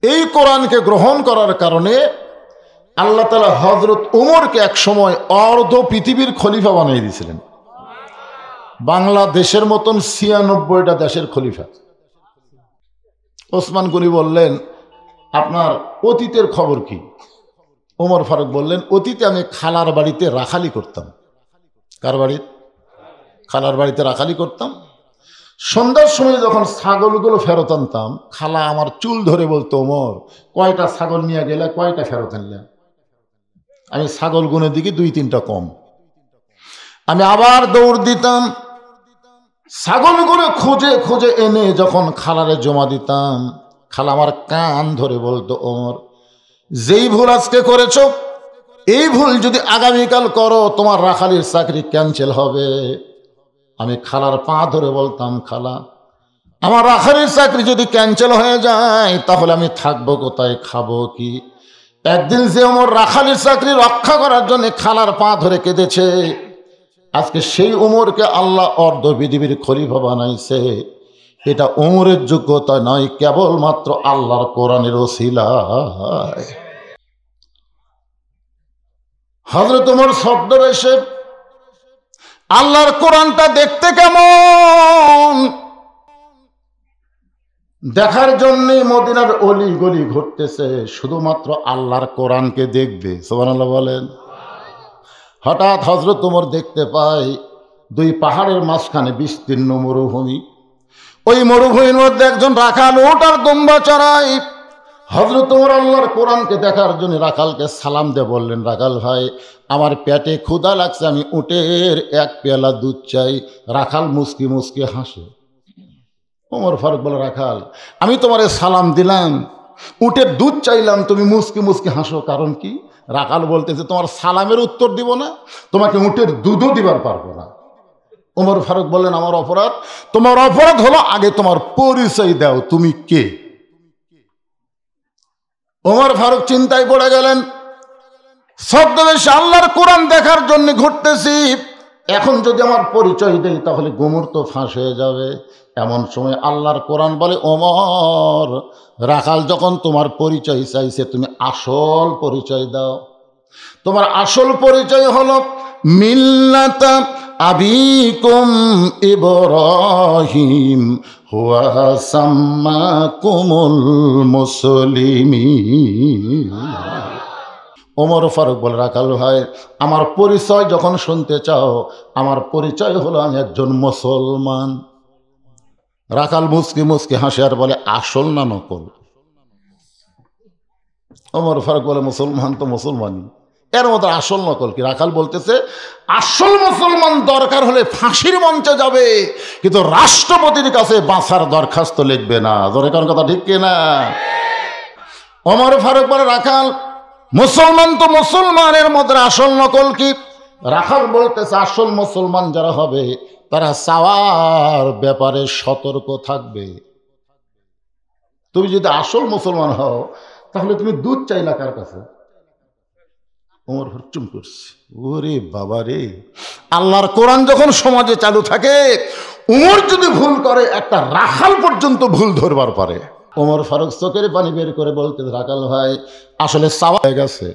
এই কোরআনকে গ্রহণ করার কারণে আল্লাহ তাআলা হযরত উমরকে এক সময় অর্ধ পৃথিবীর খলিফা বানিয়ে দিয়েছিলেন। বাংলাদেশের মতন ৯৬টা দেশের খলিফা। ওসমান গনি বললেন, আপনার অতীতের খবর কি? ওমর ফারুক বললেন, অতীতে আমি খালার বাড়িতে রাখালি করতাম। কার বাড়িতে? খালার বাড়িতে রাখালি করতাম। সন্ধ্যার সময় যখন ছাগলগুলো ফেরত আনতাম, খালা আমার চুল ধরে বলতো, ওমর কয়টা ছাগল নিয়ে গেলে, কয়টা ফেরত আনলে? আমি ছাগল গুনে দিকে ২-৩টা কম। আমি আবার দৌড় দিতাম, ছাগলগুলো খুঁজে খুঁজে এনে যখন খালারে জমা দিতাম, খালা আমার কান ধরে বলতো, ওমর যেই ভুল আজকে করেছো, এই ভুল যদি আগামীকাল করো তোমার রাখালির চাকরি ক্যান্সেল হবে। আমি খালার পা ধরে বলতাম, খালা আমার রাখালির চাকরি যদি ক্যান্সেল হয়ে যায় তাহলে আমি থাকবো কোথায়, খাবো কি? একদিন যে ওমর রাখালির চাকরি রক্ষা করার জন্য খালার পা ধরে কেঁদেছে, আজকে সেই ওমরকে আল্লাহ অর্ধ পৃথিবীর খলিফা বানাইছে। এটা ওমরের যোগ্যতা নয়, কেবলমাত্র আল্লাহর কোরআনের ওসিলায়। হযরত ওমর ছদ্মবেশে আল্লাহর কোরআনটা দেখতে কেমন দেখার জন্য মদিনার অলি গলি ঘুরতেছে, শুধুমাত্র আল্লাহর কোরআনকে দেখবে। সুবহানাল্লাহ বলেন। হঠাৎ হযরত ওমর দেখতে পায় দুই পাহাড়ের মাঝখানে বিস্তীর্ণ মরুভূমি। ওই মরুভূমির মধ্যে একজন রাখাল উট আর দুম্বা চড়ায়। হযরত ওমর আল্লাহর কোরআনকে দেখার জন্য রাখালকে সালাম দিয়ে বললেন, রাখাল ভাই আমার পেটে ক্ষুধা লাগছে, আমি উটের এক পেয়ালা দুধ চাই। রাখাল মুস্কি মুস্কি হাসে। ওমর ফারুক বলে, রাখাল আমি তোমারে সালাম দিলাম, উটের দুধ চাইলাম, তুমি মুস্কি মুস্কি হাসো, কারণ কি? রাখাল বলতেছে, তোমার সালামের উত্তর দিব না, তোমাকে উটের দুধও দিবার পারবো না। ওমর ফারুক বললেন, আমার অপরাধ? তোমার অপরাধ হলো আগে তোমার পরিচয় দাও, তুমি কে? ওমর ফারুক চিন্তায় পড়ে গেলেন, ছদ্মবেশে আল্লাহর কোরআন দেখার জন্য ঘুরতেছি, এখন যদি আমার পরিচয় দেই তাহলে গুমর তো ফাঁস হয়ে যাবে। এমন সময় আল্লাহর কোরআন বলে, ওমর রাখাল যখন তোমার পরিচয় চাইছে, তুমি আসল পরিচয় দাও। তোমার আসল পরিচয় হলো মিল্লাতা আবিকুম ইব্রাহিম হুয়া সাম্মাকুমুল মুসলিমিন। ওমর ফারুক বলে, রাখাল ভাই আমার পরিচয় যখন শুনতে চাও, আমার পরিচয় হলো আমি একজন মুসলমান। রাখাল মুস্কি মুস্কি হাসে আর বলে, আসল না নকল? ওমর ফারুক বলে, মুসলমান তো মুসলমানই, এর মধ্যে আসল নকল কি? রাখাল বলতেছে, আসল মুসলমান দরকার হলে ফাঁসির মঞ্চে যাবে, কিন্তু রাষ্ট্রপতির কাছে বাঁচার দরখাস্ত লিখবে না। ধরে কারণ কথা ঠিক কিনা? ওমর ফারুক বলে, রাখাল মুসলমান তো মুসলমানের মধ্যে আসল নকল কি? রাখাল বলতেছে, আসল মুসলমান যারা হবে তারা চাওয়ার ব্যাপারে সতর্ক থাকবে। তুমি যদি আসল মুসলমান হও তাহলে তুমি দুধ চাইলা কার কাছে? ওমর চুপ করছে। ওরে বাবা রে, আল্লাহর কোরআন যখন সমাজে চালু থাকে, ওমর যদি ভুল করে একটা রাখাল পর্যন্ত ভুল ধরবার পারে। ওমর ফারুক চোখের পানি বের করে বলতে, রাখাল ভাই আসলে চাওয়া হয়ে গেছে।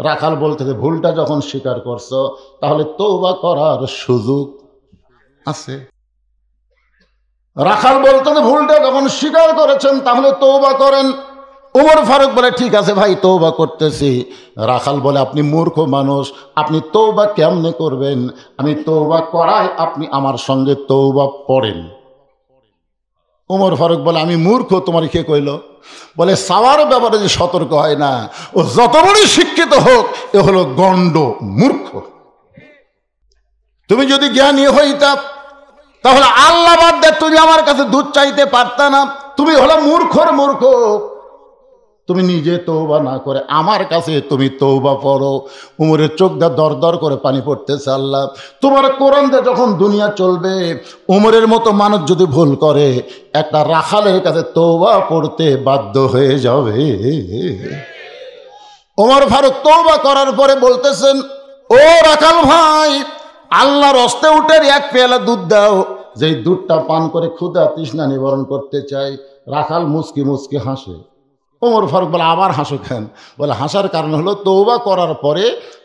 রাখাল বলতেছে, ভুলটা যখন স্বীকার করছো তাহলে তওবা করার সুযোগ আছে। রাখাল বলতেছে, ভুলটা যখন স্বীকার করেছেন তাহলে তওবা করেন। ওমর ফারুক বলে, ঠিক আছে ভাই তওবা করতেছি। রাখাল বলে, আপনি মূর্খ মানুষ, আপনি তওবা কেমনে করবেন? আমি তওবা করাই, আপনি আমার সঙ্গে তওবা পড়েন। ওমর ফারুক বলে, আমি মূর্খ তোমার কে কইল? বলে, সাওয়ার ব্যাপারে যে সতর্ক হয় না, ও যত বড়ই শিক্ষিত হোক, এ হলো গণ্ড মূর্খ। তুমি যদি জ্ঞানী হইতা তাহলে আল্লাহ বাদ দিয়ে তুমি আমার কাছে দুধ চাইতে পারতা না। তুমি হলো মূর্খর মূর্খ। তুমি নিজে তওবা না করে আমার কাছে তুমি তওবা পড়ো। উমরের চোখ দিয়ে দর দর করে পানি পড়তেছে। আল্লাহ তোমার কোরআন দিয়ে যখন দুনিয়া চলবে, উমরের মতো মানুষ যদি ভুল করে, একটা রাখালের কাছে তওবা পড়তে বাধ্য হয়ে যাবে। ওমর ফারুক তওবা করার পরে বলতেছেন, ও রাখাল ভাই, আল্লাহর হস্তে উটের এক পেয়ালা দুধ দাও, যেই দুধটা পান করে ক্ষুধা তৃষ্ণা নিবারণ করতে চাই। রাখাল মুচকি মুচকি হাসে। ওমর ফারুক বলে আবার হাসো কেন? বলে হাসার কারণ হলো তওবা করার পরে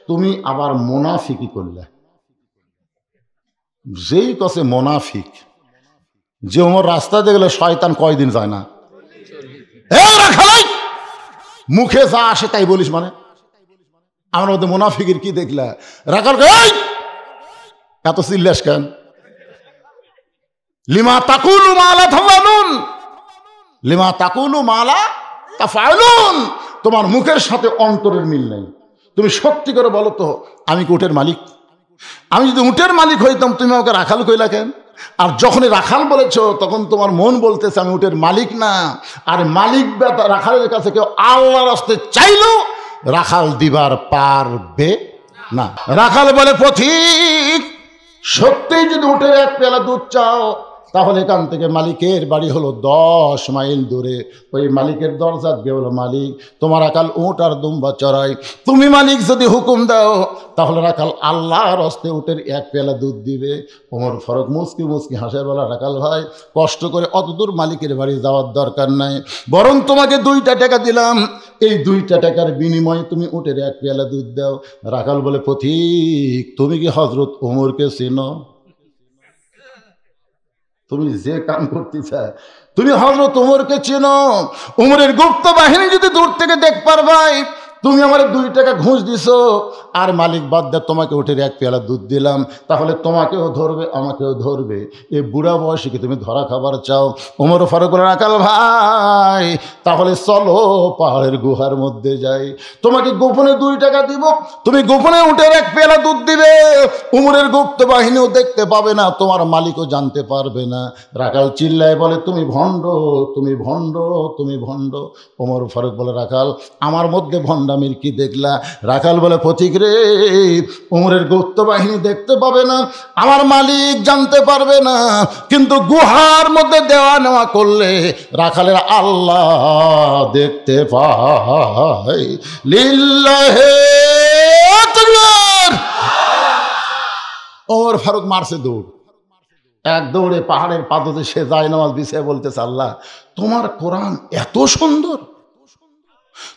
তুমি আবার মুনাফিকি করলে। যেই কসে মুনাফিক, যে ওমর রাস্তা দিয়ে গেলে শয়তান কয়দিন যায় না। মুখে যা আসে তাই বলিস মানে? আমার মধ্যে মুনাফিকের কি দেখলা? রাখাল এত চিল্লাস কেন? লিমা তাকুলু মালা তাফালুন, লিমা তাকুলু মালা তাফালুন। তোমার মুখের সাথে অন্তরের মিল নেই। তুমি সত্যি করে বলো তো, আমি কি উটের মালিক? আমি যদি উটের মালিক হইতাম তুমি আমাকে রাখাল কইলা কেন? আর যখনই রাখাল বলেছ তখন তোমার মন বলতেছে আমি উটের মালিক না। আর মালিক রাখালের কাছে কেউ আল্লাহর রাস্তায় চাইলো রাখাল দিবার পারবে না। রাখাল বলে পথিক, সত্যিই যদি উটের এক পেয়ালা দুধ চাও তাহলে এখান থেকে মালিকের বাড়ি হলো 10 মাইল দূরে। ওই মালিকের দরজা গিয়ে বলো, মালিক তোমার রাখাল উট আর দুম্বা চড়াই, তুমি মালিক যদি হুকুম দাও তাহলে রাখাল আল্লাহর হস্তে উটের এক পেয়ালা দুধ দিবে। ওমর ফারুক মুসকি মুসকি হাসে বলা, রাখাল ভাই কষ্ট করে অতদূর মালিকের বাড়ি যাওয়ার দরকার নাই, বরং তোমাকে 2টা টাকা দিলাম, এই 2টা টাকার বিনিময়ে তুমি উটের এক পেয়ালা দুধ দাও। রাখাল বলে পথিক, তুমি কি হযরত ওমরকে চেনো? তুমি যে কাম করতে চায়, তুমি হযরত ওমরকে চেনো? ওমরের গুপ্ত বাহিনী যদি দূর থেকে দেখ পারবাই, তুমি আমার 2 টাকা ঘুষ দিছো আর মালিক বাদ দে তোমাকে উঠে এক পেয়ালা দুধ দিলাম, তাহলে তোমাকেও ধরবে আমাকেও ধরবে। এই বুড়া বয়সে কি তুমি ধরা খাবার চাও? ওমর ফারুক বলে, রাখাল ভাই তাহলে চলো পাহাড়ের গুহার মধ্যে যাই, তোমাকে গোপনে 2 টাকা দিব, তুমি গোপনে উঠে এক পেয়ালা দুধ দিবে, ওমরের গুপ্ত বাহিনীও দেখতে পাবে না, তোমার মালিকও জানতে পারবে না। রাখাল চিল্লায় বলে, তুমি ভণ্ড, তুমি ভণ্ড, তুমি ভণ্ড। ওমর ফারুক বলে, রাখাল আমার মধ্যে ভণ্ডামির কি দেখলা? রাখাল বলে, পথিক রে, ওমরের গুপ্ত বাহিনী দেখতে পাবে না, আমার মালিক জানতে পারবে না, কিন্তু গুহার মধ্যে দেওয়া নেওয়া করলে রাখালের আল্লাহ দেখতে পায়। লিল্লাহে তাকবীর। ওমর ফারুক মারছে দৌড়, এক দৌড়ে পাহাড়ের পাদতে সে যায় নামাজ বিছিয়ে বলতেছে, আল্লাহ তোমার কোরআন এত সুন্দর,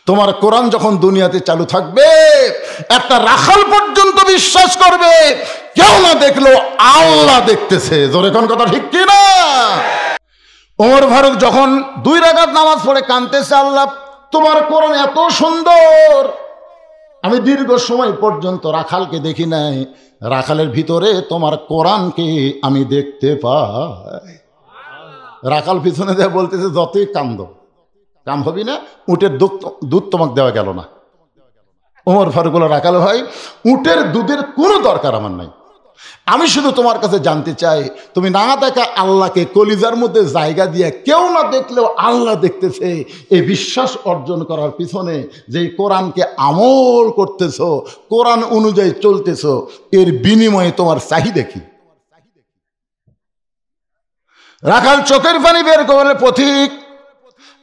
তোমার কোরআন যখন দুনিয়াতে চালু থাকবে একটা রাখাল পর্যন্ত বিশ্বাস করবে কেউ না দেখলো আল্লাহ দেখতেছে। জোরে কোন কথা ঠিক কি না? ওমর ফারুক যখন 2 রাকাত নামাজ পড়ে কাঁদতেছে, আল্লাহ তোমার কোরআন এত সুন্দর, আমি দীর্ঘ সময় পর্যন্ত রাখালকে দেখি নাই, রাখালের ভিতরে তোমার কোরআনকে আমি দেখতে পাই। রাখাল পিছনে দেয় বলতেছে, যতই কান্দ কাম হবি না, উটের দুধ তোমাকে দেওয়া গেল না। ওমর ফারুক বলে, রাখাল ভাই উটের দুধের কোনো দরকার আমার নাই, আমি শুধু তোমার কাছে জানতে চাই তুমি না দেখা আল্লাহকে কলিজার মধ্যে জায়গা দিয়ে কেউ না দেখলেও আল্লাহ দেখতেছে, এই বিশ্বাস অর্জন করার পিছনে যে কোরআনকে আমল করতেছো, কোরআন অনুযায়ী চলতেছো, এর বিনিময়ে তোমার চাহিদা কি? রাখাল চোখের পানি বের করে, পথিক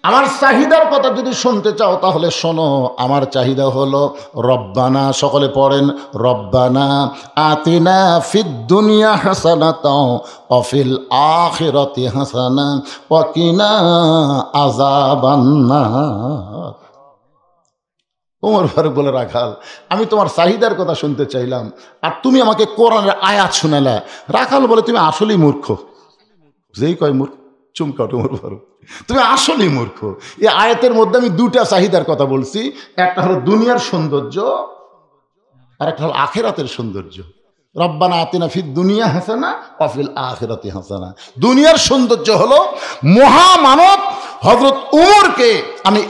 আমার চাহিদার কথা যদি শুনতে চাও তাহলে শোনো, আমার চাহিদা হলো রব্বানা, সকলে পড়েন, রব্বানা আতিনা ফিদ দুনিয়া হাসানাতাও ওয়া ফিল আখিরাতি হাসানা ওয়া কিনা আযাবান্নার। ওমর ফারুক বলে, রাখাল আমি তোমার চাহিদার কথা শুনতে চাইলাম আর তুমি আমাকে কোরআনের আয়াত শোনালা। রাখাল বলে, তুমি আসলেই মূর্খ। যেই কয় মূর্খ চুমকাট ওমর ফারুক, তুমি আসলেই মূর্খ। এই আয়াতের মধ্যে আমি 2টা চাহিদার কথা বলছি, একটা হলো দুনিয়ার সৌন্দর্য আর একটা হলো আখিরাতের সৌন্দর্য। রব্বানা আতিনা ফিদ দুনিয়া হাসানা ওয়া ফিল আখিরাতি হাসানা। দুনিয়ার সৌন্দর্য হলো মহামানব হযরত ওমরকে আমি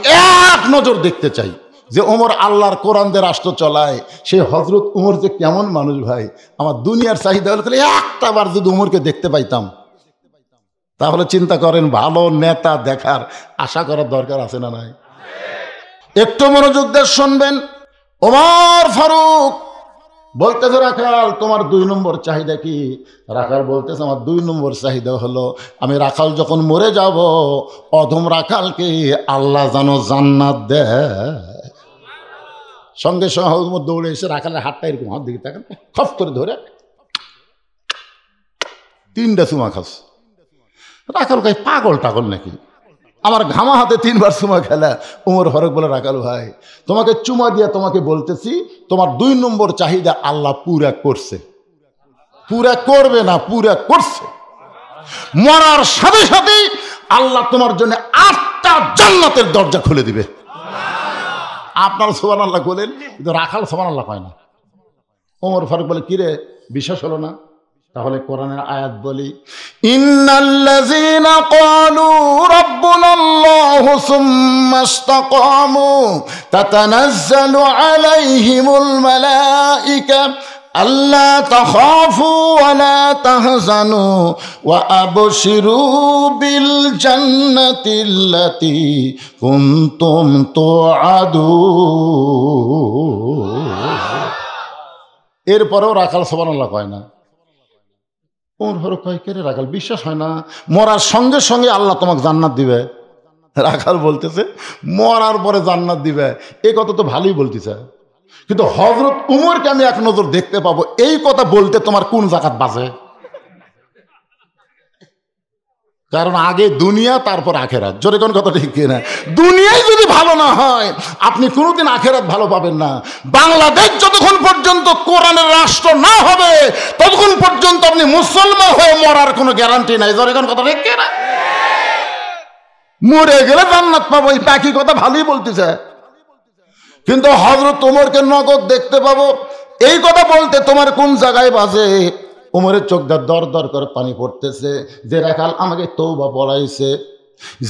এক নজর দেখতে চাই, যে ওমর আল্লাহর কোরআন দিয়ে রাষ্ট্র চলায়, সেই হযরত ওমর যে কেমন মানুষ ভাই। আমার দুনিয়ার চাহিদা হলো একটা বার যদি ওমরকে দেখতে পাইতাম, তাহলে চিন্তা করেন ভালো নেতা দেখার আশা করার দরকার আছে না নাই? একটু মনোযোগ দিয়ে শুনবেন। ওমর ফারুক বলতেছে, রাখাল তোমার 2 নম্বর চাহিদা কি? রাখাল বলতেছে, আমার 2 নম্বর চাহিদা হলো আমি রাখাল যখন মরে যাব, অধম রাখালকে আল্লাহ যেন জান্নাত দেয়। সঙ্গে সঙ্গে দৌড়ে এসে রাখালের হাতটা এরকম হাত দিকে তাকান, খপ করে ধরে 3টা চুমা খাস। রাখাল কয়, পাগল টাগল নাকি? আমার ঘামা হাতে 3 বার চুমা খেলা। ওমর ফারুক বলে, রাখাল ভাই, তোমাকে চুমা দিয়ে তোমাকে বলতেছি, তোমার 2 নম্বর চাহিদা আল্লাহ পুরা করছে। পুরা করবে না, পুরা করছে। মরার সাথে সাথেই আল্লাহ তোমার জন্য 8টা জান্নাতের দরজা খুলে দিবে। আপনার সুবহানাল্লাহ বলেন, কিন্তু রাখাল সুবহানাল্লাহ কয় না। ওমর ফারুক বলে, কিরে বিশ্বাস হলো না? তাহলে কোরআনের আয়াত বলি, ইন্নাল্লাযীনা ক্বালু রাব্বুনাল্লাহু সুম্মা ইসতাকামু তাতানাজ্জালু আলাইহিমুল মালায়েকা আল্লা তাখাফু ওয়া লা তাহজানু ওয়া আবশিরু বিল জান্নাতিল্লাতী কুনতুম তুআদুন। এরপরেও রাখাল সুবহানাল্লাহ কয় না। ওমর ফারুক কয়, কে রে রাখাল, বিশ্বাস হয় না? মরার সঙ্গে সঙ্গে আল্লাহ তোমাকে জান্নাত দিবে। রাখাল বলতেছে, মরার পরে জান্নাত দিবে, এই কথা তো ভালোই বলতেছে, কিন্তু হযরত উমরকে আমি এক নজর দেখতে পাবো, এই কথা বলতে তোমার কোন জাকাত বাজে? কারণ আগে দুনিয়া, তারপর আখেরাত। জোরে কোন কথা ঠিক কিনা? দুনিয়ায় যদি ভালো না হয়, আপনি কোনোদিন আখেরাত ভালো পাবেন না। বাংলাদেশ যতক্ষণ পর্যন্ত কোরআনের রাষ্ট্র না হবে, ততক্ষণ পর্যন্ত আপনি মুসলমান হয়ে মরার কোনো গ্যারান্টি নাই। জোরে কোন কথা ঠিক কিনা? মরে গেলে জান্নাত পাবো, এই বাকি কথা ভালোই বলতেছে, কিন্তু হযরত ওমরকে নগদ দেখতে পাবো, এই কথা বলতে তোমার কোন জায়গায় বাজে? ওমরের চোখ দিয়ে দর দর করে পানি পড়তেছে। যে রাখাল আমাকে তওবা পড়াইছে,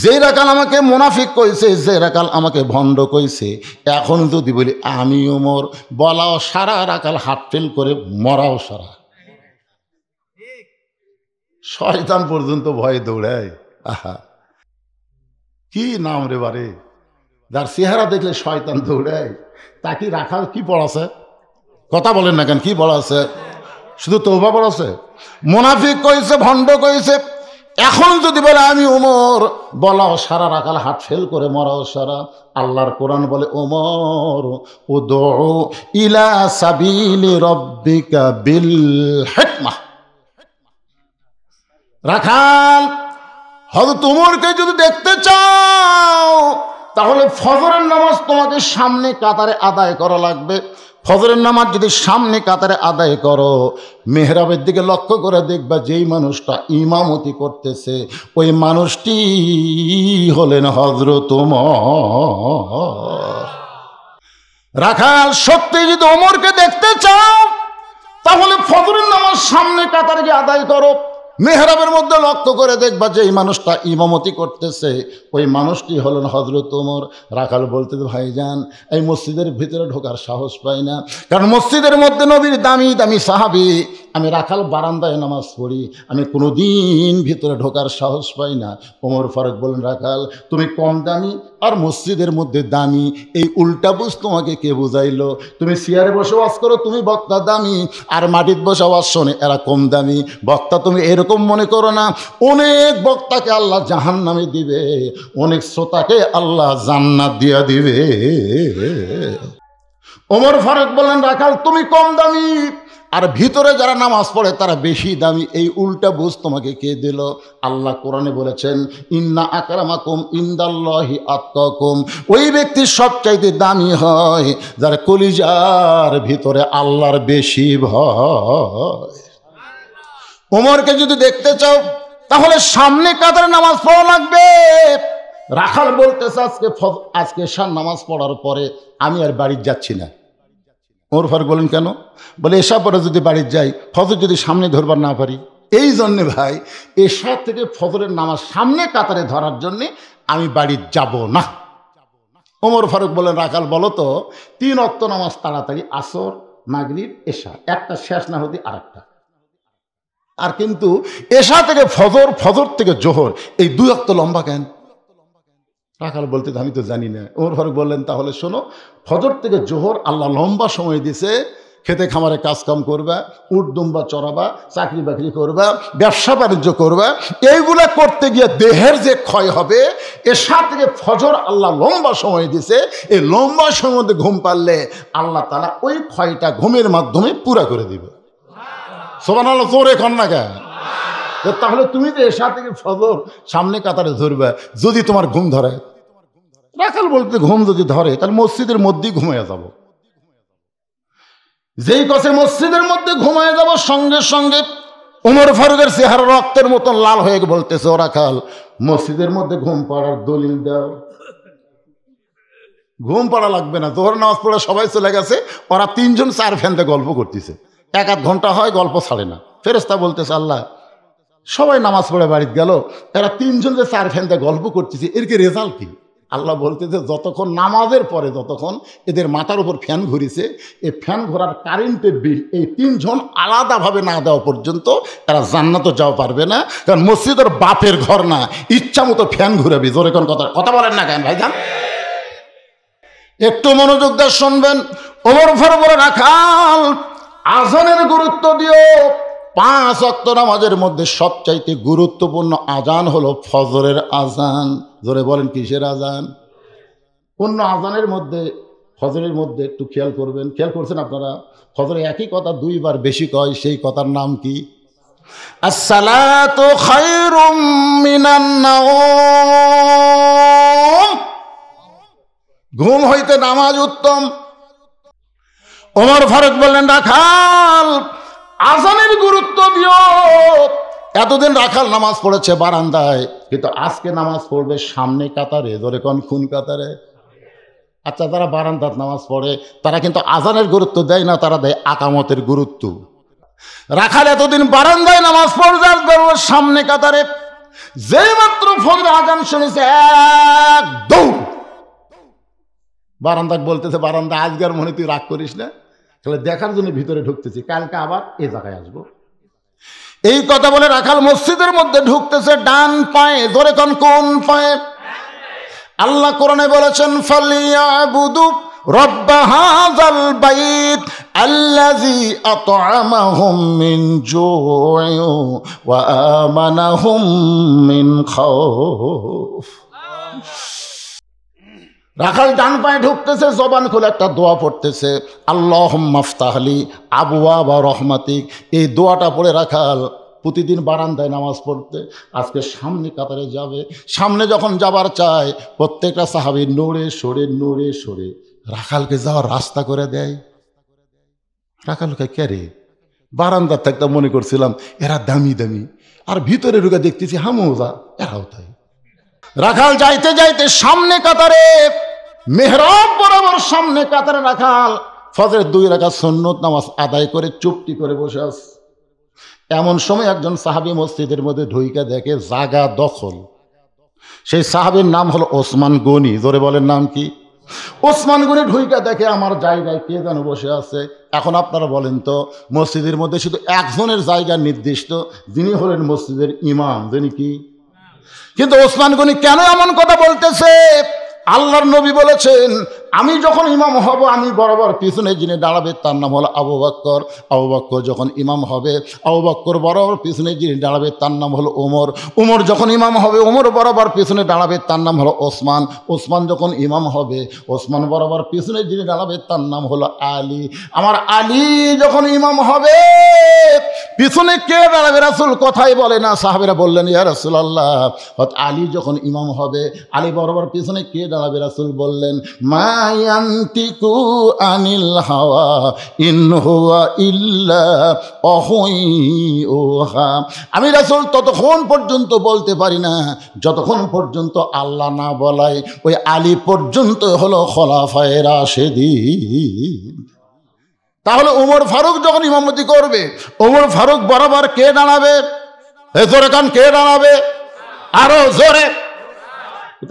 যে রাখাল আমাকে মুনাফিক কইছে, যে রাখাল আমাকে ভণ্ড কইছে, এখন যদি বলি আমি ওমর, বলাও সারা, রাখাল হাত ফেল করে মরাও সারা। শয়তান পর্যন্ত ভয়ে দৌড়ায়। আহা, কি নাম রে বারে, যার চেহারা দেখলে শয়তান দৌড়ায়, তাকে রাখাল কি পড়াছে? কথা বলেন না কেন, কি পড়াছে? শুধু তওবা পড়াছে? মুনাফিক কইছে, ভণ্ড কইছে, এখন যদি বলে আমি ওমর, বলাও সারা, রাখাল হাত ফেল করে মরাও সারা। আল্লাহর কোরআন বলে, ওমর উদউ ইলা সাবিলি রাব্বিকা বিল হিকমাহ। রাখাল, হযরত ওমরকে যদি দেখতে চাও, তাহলে ফজরের নামাজ তোমাকে সামনে কাতারে আদায় করা লাগবে। ফজরের নামাজ যদি সামনে কাতারে আদায় করো, মেহরাবের দিকে লক্ষ্য করে দেখবা, যেই মানুষটা ইমামতি করতেছে ওই মানুষটি হলেন হযরত ওমর। রাখাল, সত্যি যদি ওমরকে দেখতে চাও, তাহলে ফজরের নামাজ সামনে কাতারে গিয়ে আদায় করো। মেহরাবের মধ্যে লক্ষ্য করে দেখবা, যে এই মানুষটা ইমামতি করতেছে ওই মানুষটি হলেন হযরত ওমর। রাখাল বলতে, ভাইজান, এই মসজিদের ভিতরে ঢোকার সাহস পাই না, কারণ মসজিদের মধ্যে নবীর দামি দামি সাহাবী। আমি রাখাল বারান্দায় নামাজ পড়ি, আমি কোনোদিন ভিতরে ঢোকার সাহস পাই না। ওমর ফারুক বলেন, রাখাল, তুমি কম দামি আর মসজিদের মধ্যে দামি, এই উল্টা বুঝ তোমাকে কে বুঝাইলো? তুমি চেয়ারে বসে ওয়াজ করো, তুমি বক্তা দামি, আর মাটিতে বসে ওয়াজ শোনে এরা কম দামি। বক্তা তুমি এরকম মনে করো না, অনেক বক্তাকে আল্লাহ জাহান্নামে দিবে, অনেক শ্রোতাকে আল্লাহ জান্নাত দিয়া দিবে। ওমর ফারুক বলেন, রাখাল, তুমি কম দামি আর ভিতরে যারা নামাজ পড়ে তারা বেশি দামি, এই উল্টা বুঝ তোমাকে কে দিল? আল্লাহ কোরআনে বলেছেন, ইন্না আকরামাকুম ইনদাল্লাহি আতকাকুম। ওই ব্যক্তি সবচাইতে দামি হয় যার কলিজার ভিতরে আল্লাহর বেশি ভয়। ওমরকে যদি দেখতে চাও, তাহলে সামনে কাতারে নামাজ পড়া লাগবে। রাখাল বলতেছে, আজকে এশার নামাজ পড়ার পরে আমি আর বাড়ি যাচ্ছি না। ওমর ফারুক বলেন, কেন? বলে, এশা পরে যদি বাড়ি যাই, ফজর যদি সামনে ধরবার না পারি, এই জন্যে ভাই এশা থেকে ফজরের নামাজ সামনে কাতারে ধরার জন্যে আমি বাড়ি যাব না। ওমর ফারুক বলেন, রাখাল, বলো তো 3 ওয়াক্ত নামাজ তাড়াতাড়ি, আসর, মাগরিব, এশা, একটা শেষ না হতে আরেকটা। আর কিন্তু এশা থেকে ফজর, ফজর থেকে জোহর, এই 2 ওয়াক্ত লম্বা কেন? রাখাল বলতে, আমি তো জানি না। ওমর ফারুক বললেন, তাহলে শোনো, ফজর থেকে জোহর আল্লাহ লম্বা সময় দিছে, খেতে খামারে কাজকাম করবা, উট দুম্বা চড়াবা, চাকরি বাকরি করবা, ব্যবসা বাণিজ্য করবা, এইগুলা করতে গিয়ে দেহের যে ক্ষয় হবে, এশা থেকে ফজর আল্লাহ লম্বা সময় দিছে, এই লম্বা সময়ের মধ্যে ঘুম পারলে আল্লাহ তাআলা ওই ক্ষয়টা ঘুমের মাধ্যমে পুরা করে দিবে। সুবহানাল্লাহ, জোরে কন না কেন? তাহলে তুমি যে এশা থেকে ফজর সামনে কাতারে ধরবে, যদি তোমার ঘুম ধরে, রাখাল বলতে ঘুম যদি ধরে তাহলে মসজিদের মধ্যেই ঘুমাইয়া যাব। যেই কথা মসজিদের মধ্যে ঘুমায় যাব, সঙ্গে সঙ্গে উমর ফারুকের চেহারা রক্তের মতন লাল হয়ে বলতেছে, ও রাখাল, মসজিদের মধ্যে ঘুম পাড়ার দলিল দাও। ঘুম পাড়া লাগবে না, জোহর নামাজ পড়ে সবাই চলে গেছে, ওরা তিনজন চার ফ্যানতে গল্প করতেছে, 1-8 ঘন্টা হয়, গল্প ছাড়ে না। ফেরেশতা বলতেছে, আল্লাহ, সবাই নামাজ পড়ে বাড়িতে গেল, এরা তিনজন যে 4 ফ্যানতে গল্প করতেছে, এর কি রেজাল্ট কি? আল্লাহ বলতেছে, যতক্ষণ নামাজের পরে যতক্ষণ এদের মাথার উপর ফ্যান ঘুরিছে, এই ফ্যান ঘোরার কারেন্টের বিল এই 3 জন আলাদাভাবে না দেওয়া পর্যন্ত এরা জান্নাতে যাওয়া পারবে না। কারণ মসজিদের বাপের ঘর না, ইচ্ছা মতো ফ্যান ঘুরাবি। জোরে কোন কথা বলেন না কেন ভাইজান? একটু মনোযোগ দিয়ে শুনবেন। ওমর ফারুক বলে, রাখাল, আজানের গুরুত্ব দিও। 5 ওয়াক্ত নামাজের মধ্যে সবচাইতে গুরুত্বপূর্ণ আজান হলো ফজরের আজান। জোরে বলেন, কিসের আজান? অন্য আজানের মধ্যে ফজরের মধ্যে একটু খেয়াল করবেন। খেয়াল করছেন আপনারা? ফজরে একই কথা 2 বার বেশি কয়, সেই কথার নাম কি? আসসালাতু খায়রুম মিনান নাওম। ঘুম হইতে নামাজ উত্তম। ওমর ফারুক বললেন, রাখাল, আজানের গুরুত্ব দিও। এতদিন রাখাল নামাজ পড়েছে বারান্দায়, কিন্তু আজকে নামাজ পড়বে সামনে কাতারে। ধরে কোন কাতারে? আচ্ছা, যারা বারান্দাত নামাজ পড়ে তারা কিন্তু আজানের গুরুত্ব দেয় না, তারা দেয় আকামতের গুরুত্ব। রাখাল এতদিন বারান্দায় নামাজ পড়বে সামনে কাতারে, যেই মাত্র ফজর আজান শুনেছে, এক দৌড় বারান্দা। বলতেছে, বারান্দা, আজকের মনে তুই রাগ করিস না, তাহলে দেখার জন্য ভিতরে ঢুকতেছি, কালকে আবার এ জায়গায় আসবো। এই কথা বলে রাখাল মসজিদের মধ্যে ঢুকতেছে ডান পায়ে। ধরে কোন পায়ে? আল্লাহ কোরআনে বলেছেন, ফালিয়াবুদু রব্ব হাযাল বাইত আল্লাযী আত'আমাহুম মিন জু'ইন ওয়া আমানাহুম মিন খাউফ। রাখাল ডান পায়ে ঢুকতেছে, জবান খুলে একটা দোয়া পড়তেছে, আল্লাহুম্মা ফতাহলি আবওয়াবা রহমাতিক। এই দোয়াটা পড়ে রাখাল প্রতিদিন বারান্দায় নামাজ পড়তে। আজকে সামনে কাতারে যাবে, সামনে যখন যাবার চায় প্রত্যেকটা সাহাবী নড়ে সরে রাখালকে যাওয়ার রাস্তা করে দেয়। রাখালকে কে রে? বারান্দার থাকতে মনে করছিলাম এরা দামি, আর ভিতরে ঢুকে দেখতেছি হামুজা, এরাও তাই। রাখাল যাইতে যাইতে সামনে কাতারে, মেহরাব বরাবর সামনে কাতারে রাখাল ফজরের 2 রাকাত সুন্নত নামাজ আদায় করে চুপটি করে বসে আছে। এমন সময় একজন সাহাবী মসজিদের মধ্যে ঢুইকা দেখে জায়গা দখল। সেই সাহাবীর নাম হলো ওসমান গনি। জোরে বলেন, নাম কি? ওসমান গনি ঢুইকা দেখে আমার জায়গায় কে যেন বসে আছে। এখন আপনারা বলেন তো, মসজিদের মধ্যে শুধু একজনের জায়গা নির্দিষ্ট, যিনি হলেন মসজিদের ইমাম, যিনি কি? কিন্তু ওসমান গনি কেন এমন কথা বলতেছে? আল্লাহর নবী বলেছেন, আমি যখন ইমাম হব, আমি বরাবর পিছনে যিনি দাঁড়াবে তার নাম হলো আবু বকর। আবু বকর যখন ইমাম হবে, আবু বকর বরাবর পিছনে যিনি দাঁড়াবে তার নাম হলো ওমর। ওমর যখন ইমাম হবে, ওমর বরাবর পিছনে দাঁড়াবে তার নাম হলো ওসমান। ওসমান যখন ইমাম হবে, ওসমান বরাবর পিছনে যিনি দাঁড়াবে তার নাম হলো আলী। আমার আলী যখন ইমাম হবে, পিছনে কে দাঁড়াবে রাসূল কথাই বলে না। সাহাবীরা বললেন, ইয়া রাসূলুল্লাহ, আলী যখন ইমাম হবে, আলী বরাবর পিছনে কে দাঁড়াবে? রাসূল বললেন, মা ইয়ান্তিকু আনিল হাওয়া ইন হুয়া ইল্লা ওয়াহয়ুহা। আমি রাসূল ততক্ষণ পর্যন্ত বলতে পারি না যতক্ষণ পর্যন্ত আল্লাহ না বলায়। ওই আলী পর্যন্ত হলো খোলাফায়ে রাশেদিন। তাহলে ওমর ফারুক যখন ইমামতি করবে, ওমর ফারুক বরাবর কে দাঁড়াবে? জোরে কান, কে দাঁড়াবে? আরো জোরে।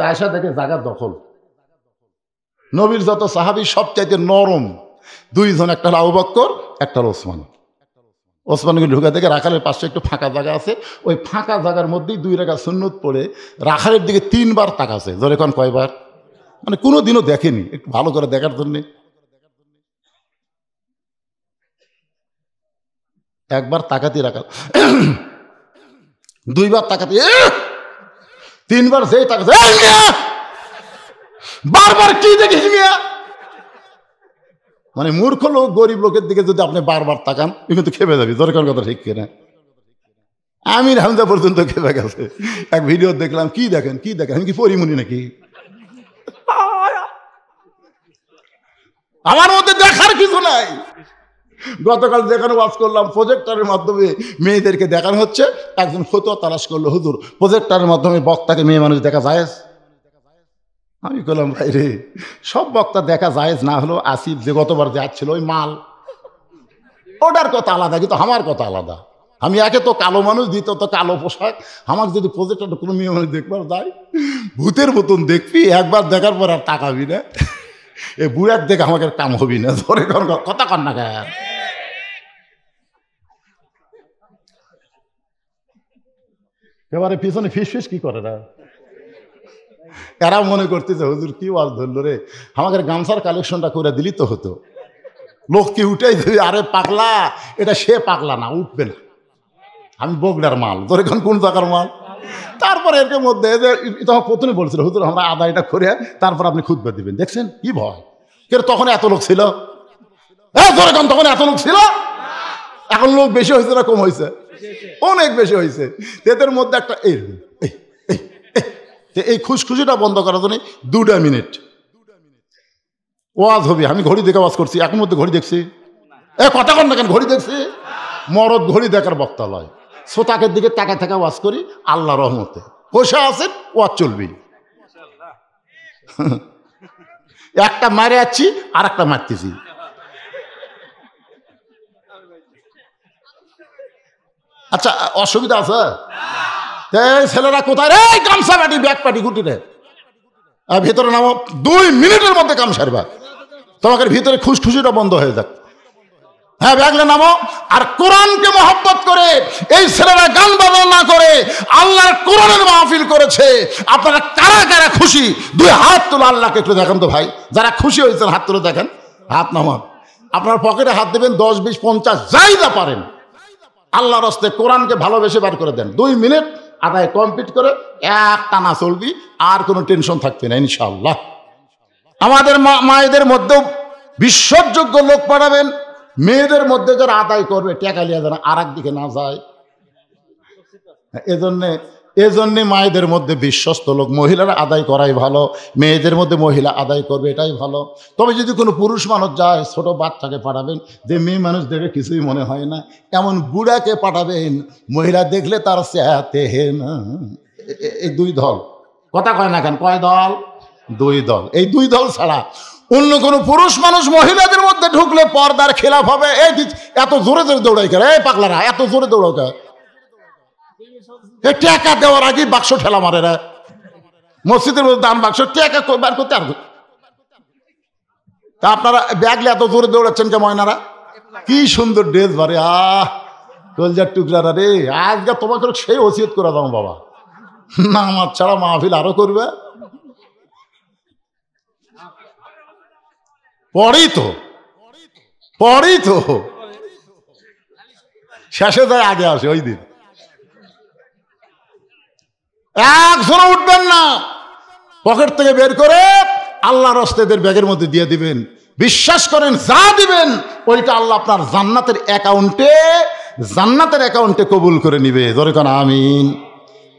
আয়েশা দেখে জায়গা দখল। নবীর যত সাহাবী সবচাইতে নরম 2 জন, একটা হলো আবু বকর, একটা হলো ওসমান। ওসমানকে ঢুকা থেকে রাখালের পাশে একটু ফাঁকা জায়গা আছে, ওই ফাঁকা জায়গার মধ্যেই 2 রাকাত সুন্নত পড়ে রাখালের দিকে 3 বার তাকাছে। ধরে কোন কয়বার? মানে কোনো দিনও দেখেনি, একটু ভালো করে দেখার জন্যে। একবার তাকাতি রাখাল, 2 বার তাকাতি, 3 বার যেই তাকাতে, বারবার কি দেখিস মিয়া? মানে মূর্খ লোক, গরিব লোকের দিকে যদি আপনি বারবার তাকান, কিন্তু খেপে যাবি। দরকার কথা ঠিক কিনা? আমির হামজা পর্যন্ত খেপে গেছে। এক ভিডিও দেখলাম, কি দেখেন আমি কি পরিমণি নাকি? আমার মধ্যে দেখার কিছু নাই। গতকাল যেখানে ওয়াজ করলাম, প্রজেক্টরের মাধ্যমে মেয়েদেরকে দেখানো হচ্ছে। একজন ফতোয়া তালাশ করলো, হুজুর প্রজেক্টরের মাধ্যমে বক্তাকে মেয়ে মানুষ দেখা যায়? আমি বললাম, ভাই রে, সব বক্তা দেখা যায় না হলো আসিফ যে গতবার যাচ্ছিল ওই মাল, ওটার কথা আলাদা, কিন্তু আমার কথা আলাদা। আমি একে তো কালো মানুষ, দ্বিতীয়ত কালো পোশাক। আমার যদি প্রজেক্টরটা কোনো মেয়ে মানুষ দেখবার যায়, ভূতের মতন দেখবি, একবার দেখার পর আর তাকাবি না। এ বুড়াক দেখে আমাকে কাম হবি না। ধরে কথা কর না কেন? এবারে পিছনে ফিস কি করে না? এরা মনে করতেছে হুজুর কি ওয়াজ ধরলো রে, আমাদের গামছার কালেকশনটা করে দিলি তো হতো। লোক কি উঠেই দেবে, আরে পাগলা, এটা সে পাগলা না, উঠবে না। আমি বগড়ার মাল, তোর এখন কোন জায়গার মাল? তারপরে এর মধ্যে তখন প্রথমে বলছিল, হুজুর আমরা আদায়টা করে তারপর আপনি খুতবা দিবেন। দেখছেন কি ভয়? কিন্তু তখন এত লোক ছিল? তখন এত লোক ছিল? এখন লোক বেশি হয়েছে না কম হয়েছে? অনেক বেশি হয়েছে। এদের মধ্যে একটা এই খুশখুশিটা বন্ধ করার জন্য 2 মিনিট ওয়াজ হবে। আমি ঘড়ি দেখে ওয়াজ করছি, এখন মধ্যে ঘড়ি দেখছি। কথা কর না কেন? ঘড়ি দেখছি। মরদ ঘড়ি দেখার বক্তা লয়, শ্রোতাকের দিকে তাকায় থাকা ওয়াজ করি। আল্লাহ রহমতে বসে আছেন, ওয়াজ চলবি। একটা মারে যাচ্ছি, আর একটা মারতেছি। আচ্ছা, অসুবিধা আছে? ছেলেরা কোথায় রে? গামছা পাটি, ব্যাগ পাটি, গুটি রে, ভিতরে নামো। 2 মিনিটের মধ্যে কাম সারবা, তোমাকে ভিতরে খুশখুশিটা বন্ধ হয়ে যাক। হ্যাঁ, ব্যাগলে নামো। আর কোরআনকে মহব্বত করে এই ছেলেরা গান বাজনা না করে আল্লাহর কোরআনের মাহফিল করেছে। আপনারা কারা কারা খুশি? 2 হাত তুলে আল্লাহকে একটু দেখেন তো ভাই। যারা খুশি হয়েছেন হাত তুলে দেখেন। হাত নামান। আপনার পকেটে হাত দেবেন, 10, 20, 50 যাই যা পারেন। আল্লাহর রাস্তায় কোরআনকে ভালোবেসে বার করে দেন। 2 মিনিট আদায় কমপ্লিট করে এক টানা চলবি, আর কোনো টেনশন থাকবে না ইনশাআল্লাহ। আমাদের মায়েদের মধ্যেও বিশ্বাসযোগ্য লোক পাঠাবেন। মেয়েদের মধ্যে যারা আদায় করবে, টেকালিয়া যেন আর একদিকে না যায়। এজন্যে মায়েদের মধ্যে বিশ্বস্ত লোক, মহিলারা আদায় করাই ভালো। মেয়েদের মধ্যে মহিলা আদায় করবে, এটাই ভালো। তবে যদি কোনো পুরুষ মানুষ যায়, ছোট বাচ্চাকে পাঠাবেন, যে মেয়ে মানুষ দেখে কিছুই মনে হয় না, এমন বুড়াকে পাঠাবেন, মহিলা দেখলে তার চেহাতে হে না। এই 2 দল, কথা কয় না কেন? কয় দল? 2 দল। এই 2 দল ছাড়া অন্য কোনো পুরুষ মানুষ মহিলাদের মধ্যে ঢুকলে পর্দার খেলাফ হবে। এই এত জোরে জোরে দৌড়াই করে, এই পাগলারা এত জোরে দৌড়াও কে? টাকা দেওয়ার আগে বাক্স ঠেলা মারে রে। মসজিদের মধ্যে দান বাক্স টাকা বার করতে আর তা আপনারা ব্যাগলে এত জোরে দৌড়াচ্ছেন কে? ময়নারা কি সুন্দর ড্রেস বারে, কলজার টুকরারা রে। আজকে তোমাকে সেই ওসিয়ত করে দাও বাবা, না আমার ছাড়া মাহফিল আরো করবে। পরেই তো শেষে যায়, আগে আসে ওই দিন। একজনও উঠবেন না, পকেট থেকে বের করে আল্লাহর রাস্তায় ব্যাগের মধ্যে দিয়ে দিবেন। বিশ্বাস করেন, যা দিবেন ওইটা আল্লাহ আপনার জান্নাতের অ্যাকাউন্টে কবুল করে নিবে। ধরে কোন আমিন।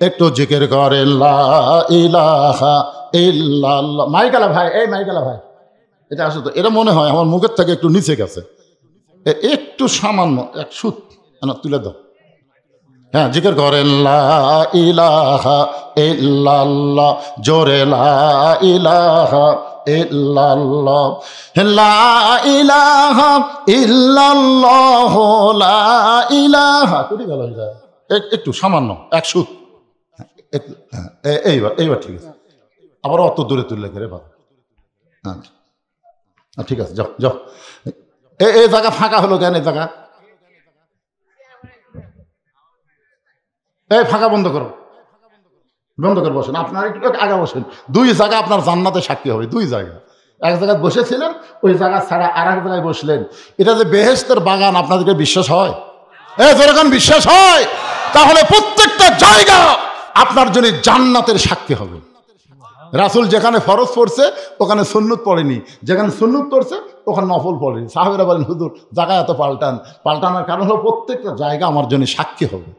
একটু জিকির করেন লা ইলাহা ইল্লাল্লাহ। মাইকালা ভাই, এই মাইকালা ভাই, এটা আসো তো। এটা মনে হয় আমার মুখের থেকে একটু নিচে গেছে, একটু সামান্য এক সুত তুলে দাও। হ্যাঁ, জিকির করেন লা ইলাহা ইল্লাল্লাহ, জোরে লা ইলাহা ইল্লাল্লাহ, লা ইলাহা ইল্লাল্লাহ, লা ইলাহা। একটু সামান্য এক সুত, এইবার ঠিক আছে। আবার অত দূরে তুললে করে ভালো। হ্যাঁ ঠিক আছে, যাও যাও। এই জায়গা ফাঁকা হলো কেন? এই জায়গা ফাঁকা বন্ধ করো, বসেন। আপনার একটু আগে বসেন। 2 জায়গা আপনার জান্নাতে সাক্ষী হবে। 2 জায়গা, এক জায়গায় বসেছিলেন, ওই জায়গা ছাড়া আর এক জায়গায় বসলেন। এটা যে বেহেশতের বাগান, আপনাদেরকে বিশ্বাস হয়? যখন বিশ্বাস হয়, তাহলে প্রত্যেকটা জায়গা আপনার জন্য জান্নাতের সাক্ষী হবে। রাসূল যেখানে ফরজ পড়ছে ওখানে সুন্নত পড়েনি, যেখানে সুন্নত পড়ছে ওখানে নফল পড়েনি। সাহাবীরা বলেন, হুজুর জায়গা এত পাল্টানোর কারণ হলো প্রত্যেকটা জায়গা আমার জন্য সাক্ষী হবে।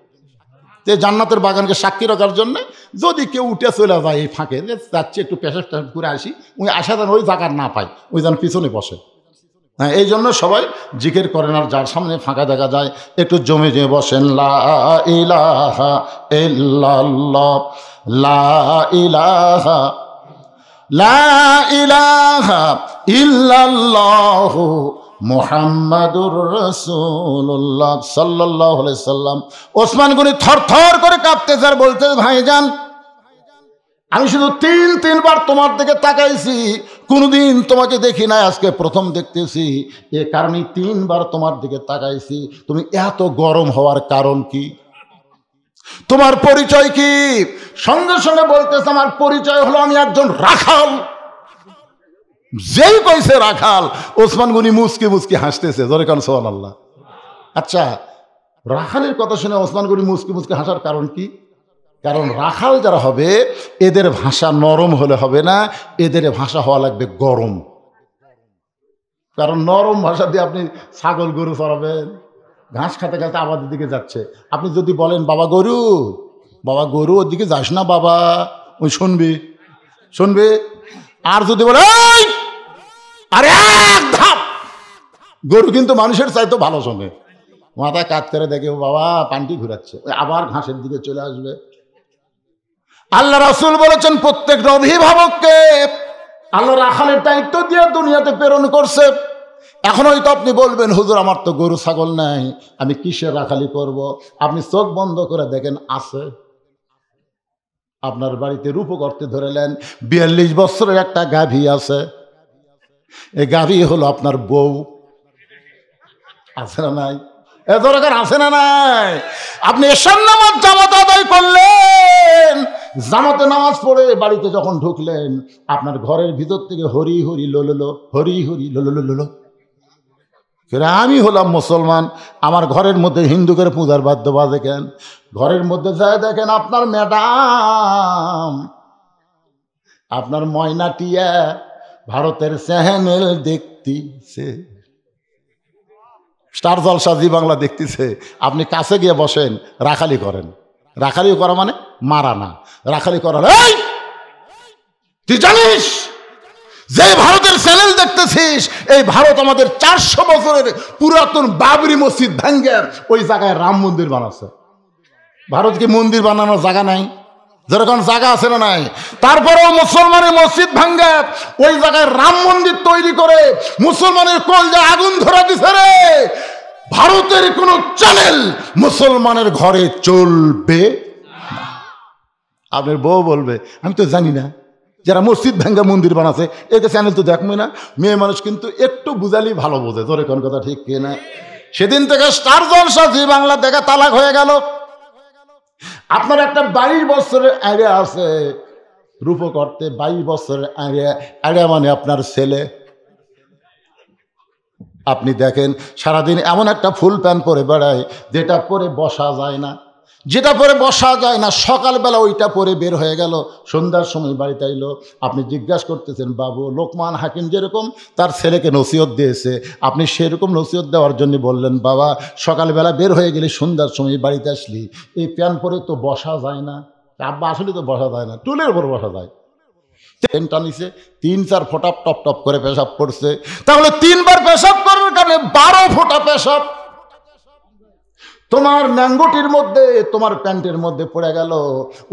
তো জান্নাতের বাগানকে সাক্ষী রাখার জন্য যদি কেউ উঠে চলে যায় এই ফাঁকে, যাচ্ছে একটু পেশাব টেশাব করে আসি, ওই আসা যেন ওই জায়গার না পায়, ওই যেন পিছনে বসে। হ্যাঁ, এই জন্য সবাই জিকির করেন, আর যার সামনে ফাঁকা দেখা যায় একটু জমে জমে বসেন। লা ইলাহা ইল্লাল্লাহ, লা ইলাহা, লা ইলাহা ইল্লাল্লাহ মুহাম্মাদুর রাসূলুল্লাহ সাল্লাল্লাহু আলাইহি সাল্লাম। ওসমান গনি থরথর করে কাঁপতেছে আর বলতে, ভাইজান আমি শুধু তিনবার তোমার দিকে তাকাইছি, কোনোদিন তোমাকে দেখি না, আজকে প্রথম দেখতেছি। এ কারণে 3 বার তোমার দিকে তাকাইছি। তুমি এত গরম হওয়ার কারণ কি? তোমার পরিচয় কি? সঙ্গে সঙ্গে বলতেছে, আমার পরিচয় হলো আমি একজন রাখাল। যেই কইছে রাখাল, ওসমান গনি মুচকি মুচকি হাসতেছে। জোরে কান সুবহানাল্লাহ। আচ্ছা, রাখালের কথা শুনে ওসমান গনি মুচকি মুচকি হাসার কারণ কি? কারণ রাখাল যারা হবে এদের ভাষা নরম হলে হবে না, এদের ভাষা হওয়া লাগবে গরম। কারণ নরম ভাষা দিয়ে আপনি ছাগল গরু চড়াবেন, ঘাস খেতে খেতে আবাদের দিকে যাচ্ছে, আপনি যদি বলেন বাবা গরু, বাবা গরু, ওদিকে যাস না বাবা, ওই শুনবে। আর যদি বলে আরে এক ধাপ, গরু কিন্তু মানুষের চাইতো ভালো শোনে, মাথা কাত করে দেখে বাবা পান্টি ঘুরাচ্ছে, আবার ঘাসের দিকে চলে আসবে। আল্লাহ রাসূল বলেছেন প্রত্যেক অভিভাবককে আল্লাহ রাখালের দায়িত্ব দিয়ে দুনিয়াতে প্রেরণ করছে। এখন হয়তো আপনি বলবেন, হুজুর আমার তো গরু ছাগল নাই, আমি কিসের রাখালি করব? আপনি চোখ বন্ধ করে দেখেন, আছে। আপনার বাড়িতে রূপ করতে ধরেলেন, 42 বছরের একটা গাভী আছে। এই গাভী হলো আপনার বউ। আছে না নাই? এ দরকার আছে না নাই? আপনি এশার নামাজ জামাত আদায় করলেন, জামাতে নামাজ পড়ে বাড়িতে যখন ঢুকলেন, আপনার ঘরের ভিতর থেকে হরি হরি লোলো, হরি হরি লোলো লোলো। আমি হলাম মুসলমান, আমার ঘরের মধ্যে হিন্দুদের পূজার বাদ্য বাজে কেন? ঘরের মধ্যে যায় দেখেন আপনার ম্যাডাম, আপনার ময়নাটিয়া ভারতের চ্যানেল দেখতেছে, স্টার জলসা, জি বাংলা দেখতেছে। আপনি কাছে গিয়ে বসেন, রাখালি করেন। রাখালি করা মানে মারা না, রাখালি করা। এই তুই জানিস যে ভারতের চ্যানেল দেখতেছিস, এই ভারত আমাদের 400 বছরের পুরাতন বাবরি মসজিদ ভেঙ্গে ওই জায়গায় রাম মন্দির বানাচ্ছে। ভারত কি মন্দির বানানোর জায়গা নাই? যেরকম জায়গা আছে না নাই? তারপরেও মুসলমানের মসজিদ ভাঙ্গে ওই জায়গায় রাম মন্দির তৈরি করে মুসলমানের কলজা আগুন ধরা দিছে রে। ভারতের কোন চ্যানেল মুসলমানের ঘরে চলবে না। আপনার বউ বলবে, আমি তো জানি না, যারা মসজিদ ভাঙ্গা মন্দির বানাচ্ছে এদের চ্যানেল তো দেখবো না। মেয়ে মানুষ কিন্তু একটু বুঝালেই ভালো বোঝে। ধরে কোন কথা ঠিক কিনা? সেদিন থেকে স্টার জলসা, জি বাংলা দেখা তালাক হয়ে গেল। আপনার একটা 22 বছরের আইডিয়া আছে রূপ করতে, 22 বছরের আইডিয়া মানে আপনার ছেলে। আপনি দেখেন সারাদিন এমন একটা ফুল প্যান্ট পরে বেড়ায় যেটা পরে বসা যায় না, যেটা পরে বসা যায় না। সকালবেলা ওইটা পরে বের হয়ে গেল, সন্ধ্যার সময় বাড়িতে আইলো। আপনি জিজ্ঞাসা করতেছেন, বাবু লোকমান হাকিম যেরকম তার ছেলেকে নসিহত দিয়েছে, আপনি সেরকম নসিহত দেওয়ার জন্য বললেন, বাবা সকালবেলা বের হয়ে গেলে সন্ধ্যার সময় বাড়িতে আসলি এই প্যান্ট পরে তো বসা যায় না। আব্বা আসলে তো বসা যায় না, টুলের উপর বসা যায়। ট্রেনটা নিচে 3-4 ফোঁটা টপ টপ করে পেশাব করছে। তাহলে 3 বার পেশাব করার কারণে 12 ফোঁটা পেশাব তোমার ন্যাঙ্গটির মধ্যে, তোমার প্যান্টের মধ্যে পড়ে গেল।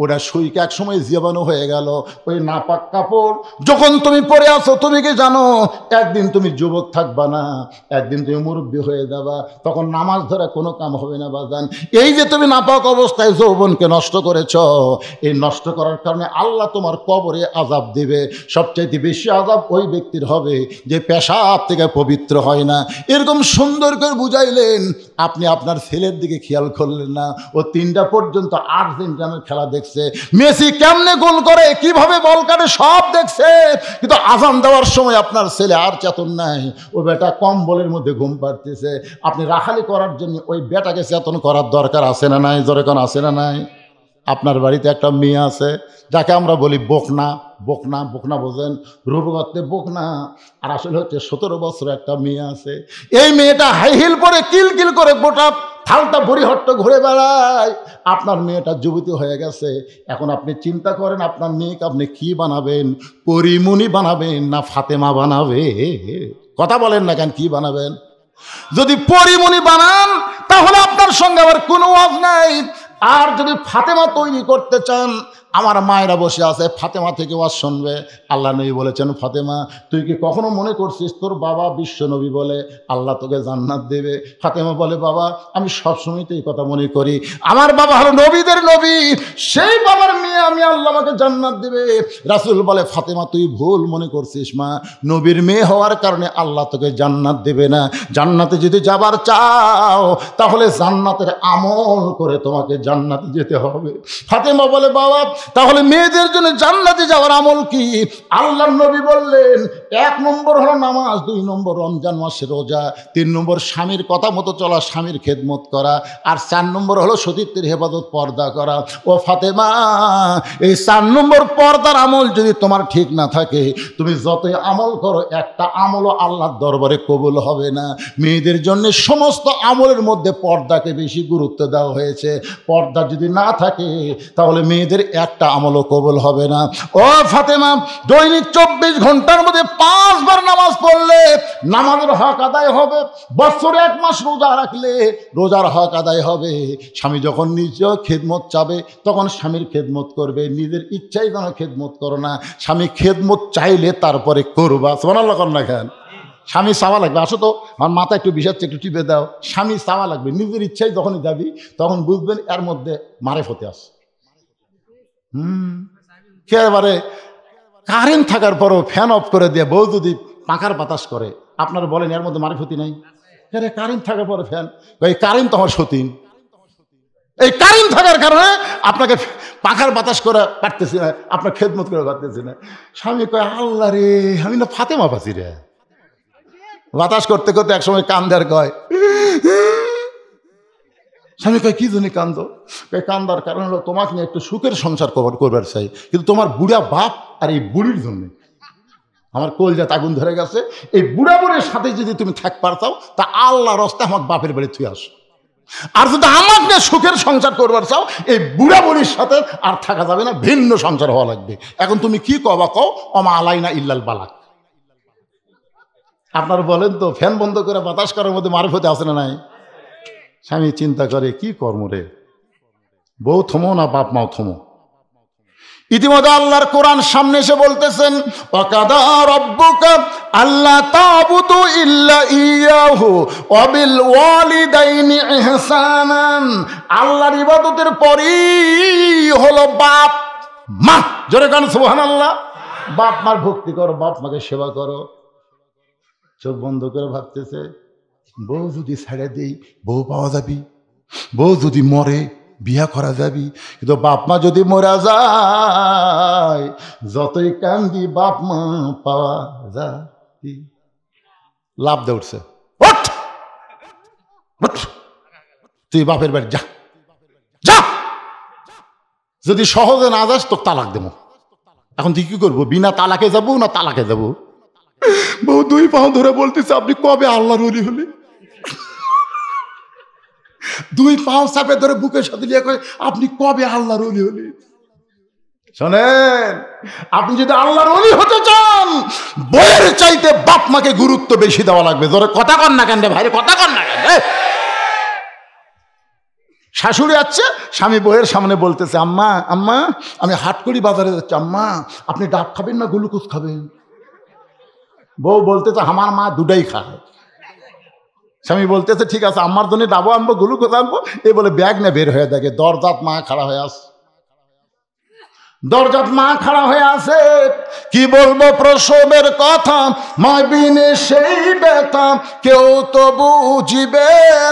ওটা সুইকে এক সময় জীবাণু হয়ে গেল। ওই নাপাক কাপড় যখন তুমি পরে আসো, তুমি কি জানো একদিন তুমি যুবক থাকবা না, একদিন তুমি মুরব্বী হয়ে যাবা, তখন নামাজ ধরে কোনো কাম হবে না বাজান। এই যে তুমি নাপাক অবস্থায় যৌবনকে নষ্ট করেছ, এই নষ্ট করার কারণে আল্লাহ তোমার কবরে আযাব দেবে। সবচাইতে বেশি আযাব ওই ব্যক্তির হবে যে পেশাব থেকে পবিত্র হয় না। এরকম সুন্দর করে বুঝাইলেন। আপনি আপনার ছেলের দিকে খেয়াল করলেন না। ও 3টা পর্যন্ত আর্জেন্টিনার খেলা দেখছে, মেসি কেমনে গোল করে, কিভাবে বল কাটে, সব দেখছে। কিন্তু আজান দেওয়ার সময় আপনার ছেলে আর চেতন নাই, ও বেটা কম বলের মধ্যে ঘুম পাড়তেছে। আপনি রাখালি করার জন্য ওই বেটাকে চেতন করার দরকার আছে না নাই? জোরে কোন আছে না নাই? আপনার বাড়িতে একটা মেয়ে আছে যাকে আমরা বলি বকনা। বকনা, বকনা বোঝেন? রূপ করতে বকনা, আর আসলে হচ্ছে 17 বছর একটা মেয়ে আছে। এই মেয়েটা হাই হিল পরে কিল কিল করে গোটা থালটা বড়িহট্ট ঘুরে বেড়ায়। আপনার মেয়েটা যুবতী হয়ে গেছে, এখন আপনি চিন্তা করেন আপনার মেয়েকে আপনি কি বানাবেন? পরিমণি বানাবেন না ফাতেমা বানাবে? কথা বলেন না কেন, কি বানাবেন? যদি পরিমণি বানান তাহলে আপনার সঙ্গে আবার কোনো ওয়াজ নাই। আর যদি ফাতেমা তৈরি করতে চান, আমার মায়েরা বসে আছে, ফাতেমা থেকে ওয়াজ শুনবে। আল্লাহ নবী বলেছেন, ফাতেমা তুই কি কখনো মনে করছিস তোর বাবা বিশ্ব নবী বলে আল্লাহ তোকে জান্নাত দেবে? ফাতেমা বলে, বাবা আমি সবসময় তো এই কথা মনে করি, আমার বাবা হলো নবীদের নবী, সেই বাবার মেয়ে আমি, আল্লাহ আমাকে জান্নাত দেবে। রাসূল বলে, ফাতেমা তুই ভুল মনে করছিস মা, নবীর মেয়ে হওয়ার কারণে আল্লাহ তোকে জান্নাত দেবে না। জান্নাতে যদি যাবার চাও তাহলে জান্নাতের আমল করে তোমাকে জান্নাতে যেতে হবে। ফাতেমা বলে, বাবা তাহলে মেয়েদের জন্য জান্নাতে যাওয়ার আমল কি? আল্লাহর নবী বললেন, 1 নম্বর হলো নামাজ, 2 নম্বর রমজান মাসে রোজা, 3 নম্বর স্বামীর কথা মতো চলা, স্বামীর খেদমত করা, আর 4 নম্বর হলো সতীত্বের হেফাজত, পর্দা করা। ও ফাতেমা, এই 4 নম্বর পর্দার আমল যদি তোমার ঠিক না থাকে, তুমি যতই আমল করো একটা আমলও আল্লাহর দরবারে কবুল হবে না। মেয়েদের জন্য সমস্ত আমলের মধ্যে পর্দাকে বেশি গুরুত্ব দেওয়া হয়েছে। পর্দা যদি না থাকে তাহলে মেয়েদের একটা আমলও কবুল হবে না। ও ফাতেমা, দৈনিক 24 ঘন্টার মধ্যে 5 বার নামাজ পড়লে নামাজের হক আদায় হবে। বছরে 1 মাস রোজা রাখলে রোজার হক আদায় হবে। স্বামী যখন নিজেও খেদমত চাবে তখন স্বামীর খেদমত করবে, নিজের ইচ্ছাই যেন খেদমত করো না। স্বামী খেদমত চাইলে তারপরে করবা। সুবহানাল্লাহ কর না কেন? স্বামী চাওয়া লাগবে, আসো তো আমার মাথা একটু বিষাচ্ছে, একটু টিপে দাও। স্বামী চাওয়া লাগবে, নিজের ইচ্ছাই যখনই যাবি তখন বুঝবেন এর মধ্যে মারেফতে আছে। একেবারে কারেন্ট থাকার পরও ফ্যান অফ করে দিয়ে বউ যদি পাখার বাতাস করে, আপনারা বলেন এর মধ্যে মারিফতি নাই? কারেন্ট থাকার পরে ফ্যান, এই কারেন্ট তো আমার সতীন। এই কারেন্ট থাকার কারণে আপনাকে পাখার বাতাস করে পারতেছি না, আপনার খেদমত করে পারতেছি না। স্বামী কয়, আল্লাহ রে, আমি না ফাতেমা পাচ্ছি রে। বাতাস করতে করতে একসময় কান্দার কয়, স্বামী কয় কি জন্য কান্দ? কান্দার কারণ হলো তোমাকে নিয়ে একটু সুখের সংসার করবার চাই, কিন্তু তোমার বুড়া বাপ আর এই বুড়ির জন্য আমার কলজাত আগুন ধরে গেছে। এই বুড়া বুড়ির সাথে যদি তুমি থাকবার চাও তা আল্লাহর রাস্তায় আমার বাপের বাড়ি থুয়ে আসো। আর যদি আমার নিয়ে সুখের সংসার করবার চাও, এই বুড়া বুড়ির সাথে আর থাকা যাবে না, ভিন্ন সংসার হওয়া লাগবে। এখন তুমি কি কবা কও, অমা আলাইনা ইল্লাল বালাক। আপনারা বলেন তো, ফ্যান বন্ধ করে বাতাস করার মধ্যে মারফতে আছে না নাই? স্বামী চিন্তা করে কি কর্ম রে, বউ থমো না বাপ মাও থমো। ইতিমধ্যে আল্লাহর কোরআন সামনে এসে বলতেছেন, ওয়াকাদা রাব্বুকা আল্লা তা'বুদু ইল্লা ইয়াহু ওয়া বিল ওয়ালিদাইনি ইহসানান। আল্লাহর ইবাদতের পরই হলো বাপ মা। জোরে কান সুবহানাল্লাহ। বাপ মার ভক্তি করো, বাপ মাকে সেবা করো। চোখ বন্ধ করে ভাবতেছে, বউ যদি ছেড়ে দেই বউ পাওয়া যাবি, বউ যদি মরে বিয়া করা যাবি, কিন্তু বাপ মা যদি মরা যায় যতই কান্দি বাপ মা পাওয়া যাবি। লাভ দে উঠছে, তুই বাপের বাড়ি যা, যা। যদি সহজে না যাস তো তালাক দেবো। এখন তুই কি করবো, বিনা তালাকে যাবো না তালাকে যাবো? বউ 2 পাও ধরে বলতেছে, আপনি কবে আল্লাহর ওলি হলি? 2 পাও চাপে ধরে বুকের সাথে নিয়ে কয়, আপনি কবে আল্লাহর ওলি হলি? শোনেন, আপনি যদি আল্লাহর ওলি হতে চান, বইয়ের চাইতে বাপ মাকে গুরুত্ব বেশি দেওয়া লাগবে। ধরে কথা কন না কেন রে ভাইরে, কথা কন না কেন? শাশুড়ি আছে, স্বামী বইয়ের সামনে বলতেছে, আম্মা আম্মা আমি হাটকড়ি বাজারে যাচ্ছি, আম্মা আপনি ডাব খাবেন না গ্লুকোজ খাবেন? বউ বলতেছে, আমার মা দুটাই খায়। স্বামী বলতেছে, ঠিক আছে আমার জন্য ডাবো আনবো গ্লুকোজ আনবো। এই বলে ব্যাগ নিয়ে বের হয়ে দেখে দরজাত মা খাড়া হয়ে আসে। দরজাত মা খাড়া হয়ে আছে। কি বলবো প্রসবের কথা, মাবিনে সেই ব্যথা কেউ তো বুঝিবে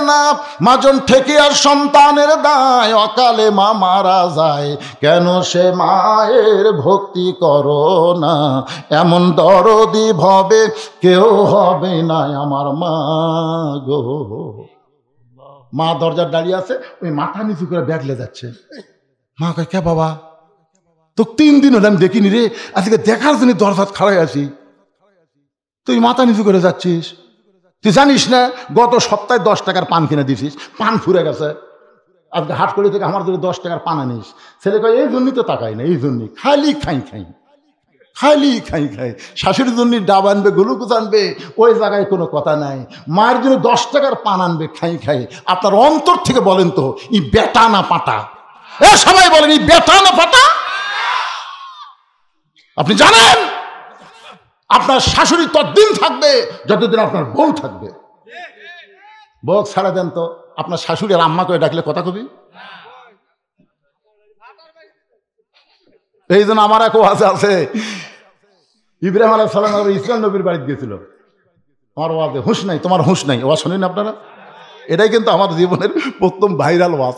না। মাজন ঠেকিয়া সন্তানের দায়, অকালে মা মারা যায়, কেন সে মায়ের ভক্তি করো না। এমন দরদি ভবে কেউ হবে না আমার মা গো। মা দরজার দাঁড়িয়ে আছে, ওই মাথা নিচু করে ব্যাগলে যাচ্ছে। মা কয়, কে বাবা, তো 3 দিন হলে আমি দেখিনি রে, আজকে দেখার জন্য দরজা খাড়াই আছি, তুই মাথা নিচু করে যাচ্ছিস? তুই জানিস না গত সপ্তাহে 10 টাকার পান কিনে দিছিস, পান ফুরে গেছে, আজকে হাট করে থেকে আমার যদি 10 টাকার পান আনিস। ছেলে কয় এই জন্যই তো তাকাই না, এই জন্যই খালি খাই খাই খালি খাই খাই। শাশুড়ির জন্য ডাব আনবে, গ্লুকোজ আনবে, ওই জায়গায় কোনো কথা নাই। মায়ের জন্য 10 টাকার পান আনবে, খাই খাই। আপনার অন্তর থেকে বলেন তো ই বেটা না পাটা? এ সবাই বলেন ই বেটা না পাটা? আপনি জানেন আপনার শাশুড়ি ততদিন থাকবে যতদিন আপনার বউ থাকবে। বউ ছাড়া দেন তো, আপনার শাশুড়ি আর আম্মা করে ডাকলে কথা কবি? এই জন্য আমার এক ওয়াজ আছে, ইব্রাহিম আলাইহিস সালাম ইসমাইল নবীর বাড়িতে গেছিল। আমার ওয়াজে হুঁশ নাই, তোমার হুঁশ নাই, ওয়াজ শোনেন আপনারা? এটাই কিন্তু আমার জীবনের প্রথম ভাইরাল ওয়াজ।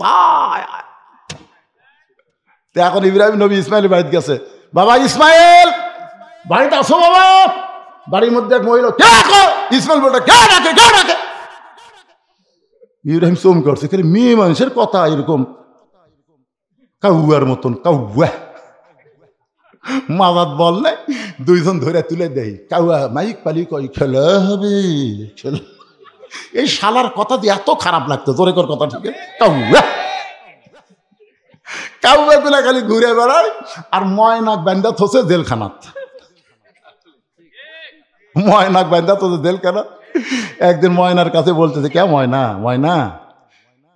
এখন ইব্রাহিম নবী ইসমাইলের বাড়িতে গেছে। বাবা ইসমাইল বাড়িতে আসো বাবা। বাড়ির মধ্যে এক মহিলা, কে রাখো? ইসমাইল বলটা কে রাখে, কে রাখে? ইব্রাহিম চোম করছে, মেয়ে মানুষের কথা এরকম কাউয়ার মতন কাউয়া। মাজাত বল নাই, দুইজন ধরে তুলে দেয়, কাউয়া মাইক পালি কই খেলে হবে খেলে। এই শালার কথা দিয়ে এত খারাপ লাগতো, জোরে কর কথা, ঠিক আছে? কাউয়া কাউয়া গুলা খালি ঘুরে বেড়ায় আর ময়নাক বান্ধা থসে জেলখানাত। ময়নাক বান্ধা থসে জেলখানাত। একদিন ময়নার কাছে বলতেছে, কে ময়না, ময়না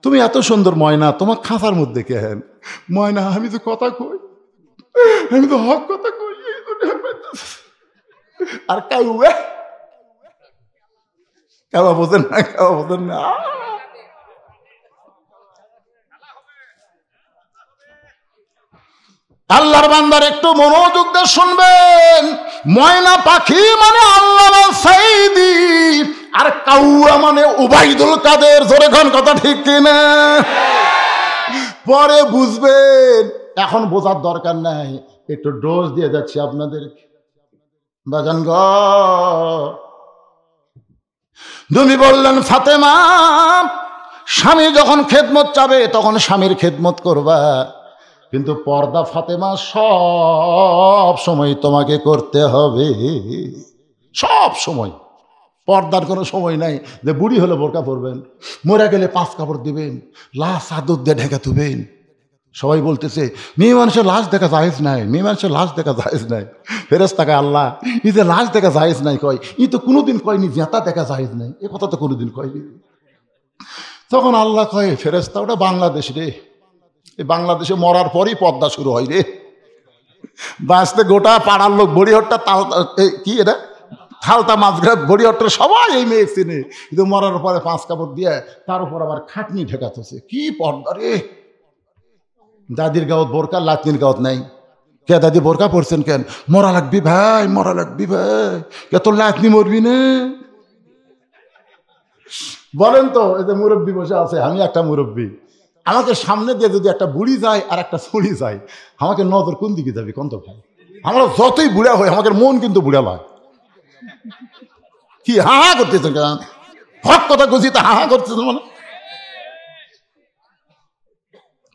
তুমি এত সুন্দর ময়না, তোমার খাঁচার মধ্যে কেন? ময়না আমি তো কথা কই, আমি তো হক কথা কই। আর কাউয়া কাউয়া বোঝেন না, কাউয়া বোঝেন না। আল্লাহর বান্দার একটু মনোযোগ দিয়ে শুনবেন। ময়না পাখি মানে আল্লাহ সাইদি, আর কাউয়া মানে উবাইদুল কাদের। জোরে কোন কথা ঠিক কিনা? পরে বুঝবেন, এখন বোঝার দরকার নাই, একটু ডোজ দিয়ে যাচ্ছি আপনাদের। বাজান গ তুমি বললেন ফাতেমা, স্বামী যখন খেদমত চাবে তখন স্বামীর খেদমত করবা, কিন্তু পর্দা ফাতেমা সব সময় তোমাকে করতে হবে। সব সময় পর্দার কোনো সময় নাই যে বুড়ি হলে বোরকা পরবেন, মরে গেলে 5 কাপড় দিবেন, লাশ আদর দিয়ে ঢেকে তুবেন। সবাই বলতেছে মেয়ে মানুষের লাশ দেখা জায়েজ নাই, মেয়ে মানুষের লাশ দেখা জায়েজ নাই। ফেরেশতাকে আল্লাহ ই যে লাশ দেখা জায়েজ নাই কয়, ই তো কোনোদিন কয়নি জেতা দেখা জায়েজ নাই, এ কথা তো কোনোদিন কয়নি। তখন আল্লাহ কয়, ফেরেশতা ওটা বাংলাদেশ রে, এই বাংলাদেশে মরার পরই পর্দা শুরু হয় রে। বাঁচতে গোটা পাড়ার লোক বড়িহট্টা তাল কি এটা থালতা মাছঘাট বড়িহট্টা সবাই এই মেয়ে চিনে, কিন্তু মরার পরে 5 কাপড় দিয়ে তার উপর আবার খাটনি ঢেকাতেছে। কি পর্দা রে! দাদির গাঁত বোরকা, লাতনির গাঁত নাই। কে দাদি বোরকা পরছেন কেন? মরা লাগবি ভাই, মরা লাগবি ভাই। কে তোর লাতনি মরবি না? বলেন তো, এই যে মুরব্বী বসে আছে, আমি একটা মুরব্বী, আমাকে সামনে দিয়ে যদি একটা বুড়ি যায় আর একটা ছড়ি যায়, আমাকে নজর কোন দিকে যাবে কোন তো ভাই? আমরা যতই বুড়া হই আমাদের মন কিন্তু বুড়া হয়। কি হা হা করতেছেন কেন? হক কথা গুছি তা হা হা করতেছেন মানে?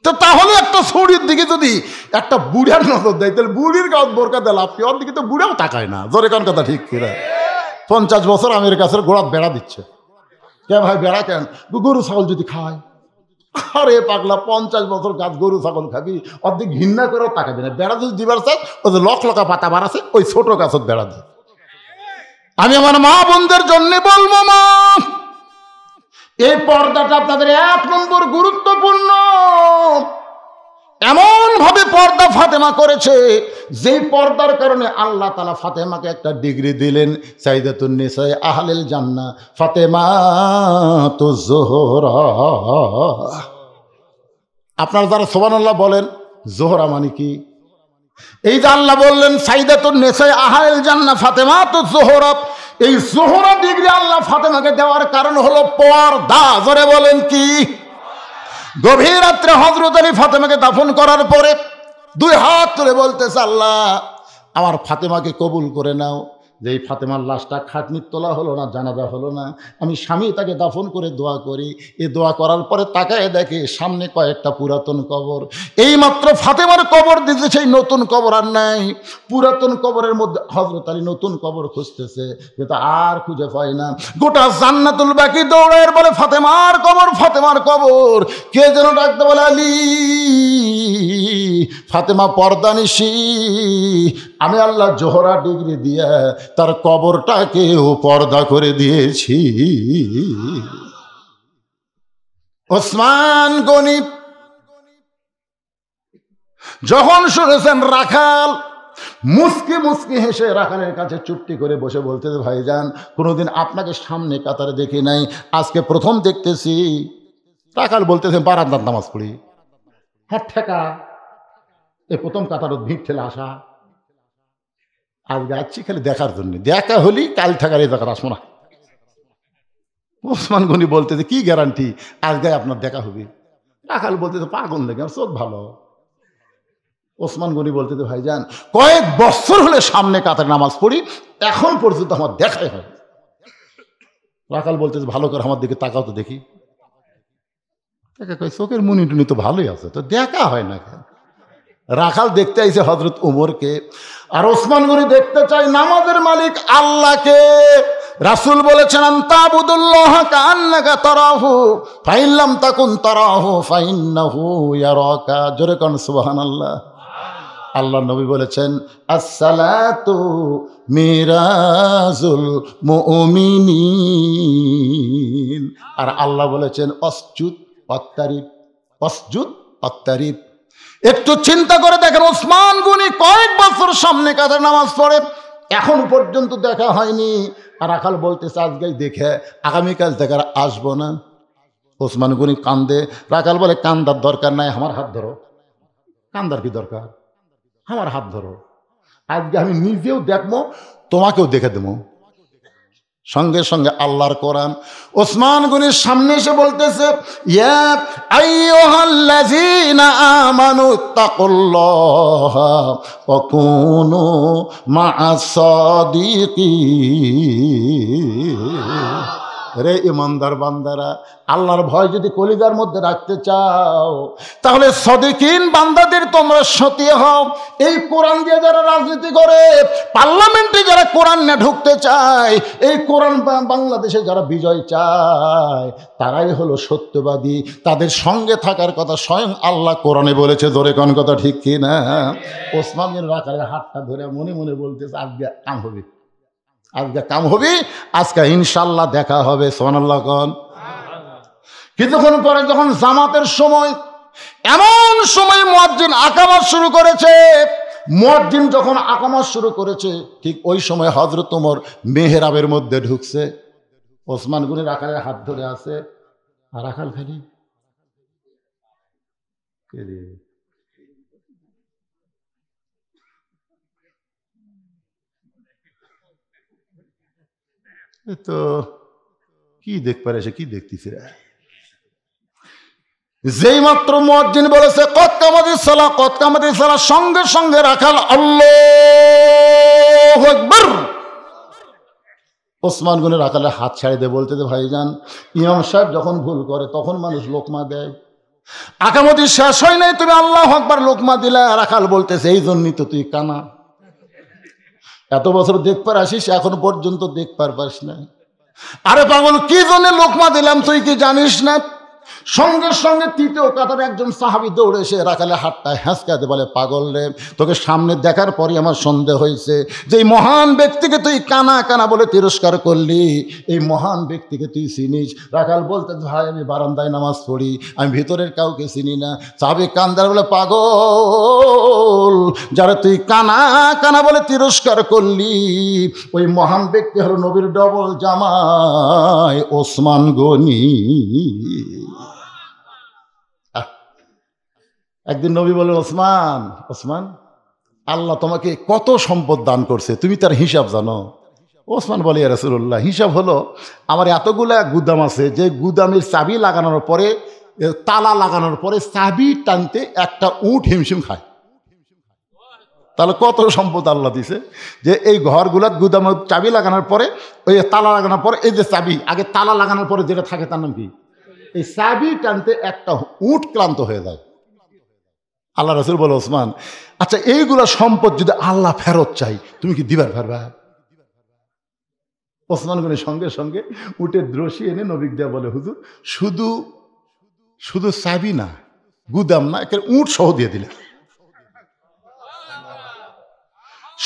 তো তাহলে একটা ছড়ির দিকে যদি একটা বুড়ার নজর দেয়, তাহলে বুড়ির গাঁত বোরকা দেয় লাভ কি? ওর দিকে তো বুড়াও তাকায় না। জোরে কোন কথা ঠিক কিনা? 50 বছর আমের কাছে গোড়াত বেড়া দিচ্ছে। কে ভাই বেড়া কেন? গরু ছাগল যদি খায়। আরে পাগলা, 50 বছর গাছ গরু ছাগল খাবি, অর্ধেক ঘৃণা করেও তাকাবি না। বেড়া যদি দিবার চাই, ওই যে লকা পাতা বাড়াছে, ওই ছোট গাছত বেড়া দেয়। আমি আমার মা বোনদের জন্য বলবো, মা এই পর্দাটা আপনাদের 1 নম্বর গুরুত্বপূর্ণ। এমন ভাবে পর্দা ফাতেমা করেছে, যেই পর্দার কারণে আল্লাহ তাআলা ফাতেমাকে একটা ডিগ্রি দিলেন, সাইয়্যিদাতুন নিসা আহলিল জান্নাহ ফাতেমাতুজ জোহরা। আপনারা যারা সুবহানাল্লাহ বলেন, জোহরা মানে কি? এই যে আল্লাহ বললেন সাইয়্যিদাতুন নিসা আহলিল জান্নাহ ফাতেমাতুজ জোহরা, এই জোহরা ডিগ্রি আল্লাহ ফাতেমাকে দেওয়ার কারণ হলো পর্দা। জোরে বলেন কি? গভীর রাত্রে হযরত আলী ফাতেমাকে দাফন করার পরে 2 হাত তুলে বলতেছে, আল্লাহ আমার ফাতেমাকে কবুল করে নাও। যে এই ফাতেমার লাশটা খাটনির তোলা হলো না, জানাজা হলো না, আমি স্বামী তাকে দাফন করে দোয়া করি। এ দোয়া করার পরে তাকায় দেখে সামনে কয়েকটা পুরাতন কবর। এই মাত্র ফাতেমার কবর দিতে, সেই নতুন কবর আর নাই। পুরাতন কবরের মধ্যে হযরত আলী নতুন কবর খুঁজতেছে, কিন্তু আর খুঁজে পায় না। গোটা জান্নাতুল বাকি দৌড়ায় বলে ফাতেমার কবর, ফাতেমার কবর। কে যেন ডাকতে বলে আলী। ফাতেমা পর্দানিশী, আমি আল্লাহ জোহরা ডিগ্রি দিয়ে তার কবরটাকেও পর্দা করে দিয়েছি। ওসমান গনি যখন শুনেছেন, রাখাল মুস্কি মুস্কি হেসে রাখালের কাছে চুপটি করে বসে বলতেছে, ভাইজান কোনোদিন আপনাকে সামনে কাতারে দেখি নাই, আজকে প্রথম দেখতেছি। রাখাল বলতেছে, বারান্দার নামাজ পড়ি। হ্যাঁ ঠেকা, এ প্রথম কাতারত ভিড় ঠেলে আসা। আজকে যাচ্ছি খালি দেখার জন্য, দেখা হলি কাল থাকার এই দেখার আসবো না। ওসমান গনি বলতেছে, কি গ্যারান্টি আজকে আপনার দেখা হবে? রাখাল বলতেছে, পাগল নাকি, আমার চোখ ভালো। ওসমান গনি বলতেছে, ভাইজান কয়েক বছর হলে সামনে কাতারে নামাজ পড়ি, এখন পর্যন্ত আমার দেখাই হয়। রাখাল বলতেছে, ভালো করে আমার দিকে তাকাও তো দেখি। চোখের মুনি টুনি তো ভালোই আছে, তো দেখা হয় না কেন? রাখাল দেখতে আইছে হযরত উমরকে, আর ওসমান গনি দেখতে চাই নামাজের মালিক আল্লাহকে। রাসূল বলেছেন, আনতাবুদুল্লাহ কাআন্নাকা তারাহু ফাইন লাম তাকুন তারাহু ফাইন্নাহু ইয়ারাকা। জোরে কোন সুবহানাল্লাহ। আল্লাহ নবী বলেছেন, আসসালাতু মিরাজুল মুমিনিন। আর আল্লাহ বলেছেন, অসজুদ অত্তারিব, অসজুদ অত্তারিব। একটু চিন্তা করে দেখেন, ওসমান গনি কয়েক বছর সামনে কাতারে নামাজ পড়ে, এখন পর্যন্ত দেখা হয়নি। আর রাখাল বলতেছে, আজকেই দেখে আগামীকাল দেখার আসবো না। ওসমান গনি কান্দে। রাখাল বলে, কান্দার দরকার নাই, আমার হাত ধরো। কান্দার কি দরকার? আমার হাত ধরো, আজকে আমি নিজেও দেখবো, তোমাকেও দেখে দেবো। সঙ্গে সঙ্গে আল্লাহর কোরআন ওসমান গনির সামনে এসে বলতেছে, ইয়া আইয়ুহাল্লাযীনা আমানু তাকুল্লাহা ওয়া কুনু মা'আস সাদিকিন। রে ইমানদার বান্দারা, আল্লাহর ভয় যদি কলিজার মধ্যে রাখতে চাও, তাহলে সাদিকিন বান্দাদের তোমরা সাথী হও। এই কোরআন দিয়ে যারা রাজনীতি করে, পার্লামেন্টে যারা কোরআন নিয়ে ঢুকতে চায়, এই কোরআন বাংলাদেশে যারা বিজয় চায়, তারাই হলো সত্যবাদী। তাদের সঙ্গে থাকার কথা স্বয়ং আল্লাহ কোরআনে বলেছে। ধরে কোন কথা ঠিক কি না? ওসমানের রাখালের হাতটা ধরে মনে মনে বলতেছে, আজকে কাম হবে, আজকে কাম হবে, আজকে ইনশাল্লাহ দেখা হবে। সুবহানাল্লাহ কোন। কিছুক্ষণ পরে যখন জামাতের সময়, এমন সময় মুয়াজ্জিন আকামত শুরু করেছে। মুয়াজ্জিন যখন আকামত শুরু করেছে, ঠিক ওই সময় হযরত ওমর মেহরাবের মধ্যে ঢুকছে। ওসমান গনি রাখালের হাত ধরে আছে, আর রাখাল খালি তো কি দেখতে পারে, সে কি দেখতেছে। যেই মাত্র মুয়াজ্জিন বলেছে কদ কামাতিস সালাহ, কদ কামাতিস সালাহ, সঙ্গে সঙ্গে রাখাল আল্লাহু আকবার। ওসমান গনি রাখালের হাত ছাড়িয়ে দিয়ে বলতে, ভাইজান ইমাম সাহেব যখন ভুল করে তখন মানুষ লোকমা দেয়, আকামতি শেষ হয় নাই, তুমি আল্লাহু আকবার লোকমা দিলা। রাখাল বলতেছে, এই জন্যই তো তুই কানা, এত বছর দেখবার আসিস, এখন পর্যন্ত দেখবার পাস না। আরে পাগল, কি জন্য লোকমা দিলাম তুই কি জানিস না? সঙ্গে সঙ্গে তৃতীয় কাতারে একজন সাহাবী দৌড়ে এসে রাখালে হাতটা হ্যাঁচকাতে বলে, পাগল রে, তোকে সামনে দেখার পরই আমার সন্দেহ হয়েছে যে এই মহান ব্যক্তিকে তুই কানা কানা বলে তিরস্কার করলি, এই মহান ব্যক্তিকে তুই চিনিস? রাখাল বলতে, ভাই আমি বারান্দায় নামাজ পড়ি, আমি ভিতরের কাউকে চিনি না। সাহাবী কান্দার বলে, পাগল, যারা তুই কানা কানা বলে তিরস্কার করলি, ওই মহান ব্যক্তি হলো নবীর ডবল জামাই ওসমান গনি। একদিন নবী বলেন, ওসমান, ওসমান, আল্লাহ তোমাকে কত সম্পদ দান করছে, তুমি তার হিসাব জানো? ওসমান বলে, ইয়া রাসূলুল্লাহ, হিসাব হলো আমার এতগুলা গুদাম আছে, যে গুদামের চাবি লাগানোর পরে, তালা লাগানোর পরে চাবি টানতে একটা উট হিমশিম খায়। তাহলে কত সম্পদ আল্লাহ দিছে যে এই ঘরগুলার গুদামে চাবি লাগানোর পরে ওই তালা লাগানোর পরে এই যে চাবি আগে তালা লাগানোর পরে যেটা থাকে তার নাম কি? এই চাবি টানতে একটা উট ক্লান্ত হয়ে যায়। আল্লাহ রাসূল বলে, ওসমান আচ্ছা এইগুলা সম্পদ যদি আল্লাহ ফেরত চাই তুমি কি দিবার পারবা? ওসমান গনি সঙ্গে সঙ্গে উটের রশি এনে নবী দিয়া বলে, হুজুর শুধু শুধু চাবি না, গুদাম না, একে উট সহ দিয়ে দিলে।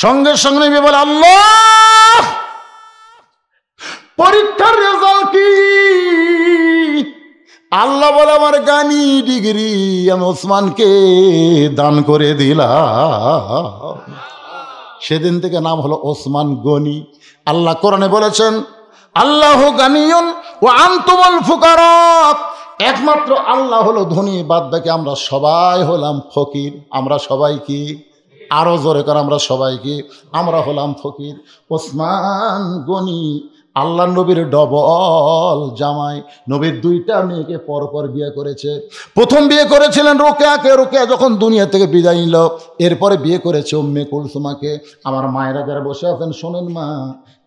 সঙ্গে সঙ্গে নবী বলে, আল্লাহ পরীক্ষার রেজাল্ট কি? আল্লাহ বলে, আমার গানি ডিগ্রি আমি ওসমানকে দান করে দিলাম। সেদিন থেকে নাম হলো ওসমান গনি। আল্লাহ কোরআনে বলেছেন, আল্লাহু গানিয়ুন ওয়া আনতুমুল ফুকারা, একমাত্র আল্লাহ হলো ধনী, বাদ বাকি আমরা সবাই হলাম ফকির। আমরা সবাই কি? আরো জোরে কর, আমরা সবাই কি? আমরা হলাম ফকির। ওসমান গনি আল্লাহ নবীর ডবল জামাই। নবীর দুইটা মেয়েকে পরপর বিয়ে করেছে। প্রথম বিয়ে করেছিলেন রোকেয়াকে, রোকেয়া যখন দুনিয়া থেকে বিদায় নিল, এরপরে বিয়ে করেছে উম্মে কুলসুমাকে। আমার মায়েরা যারা বসে আছেন শোনেন মা,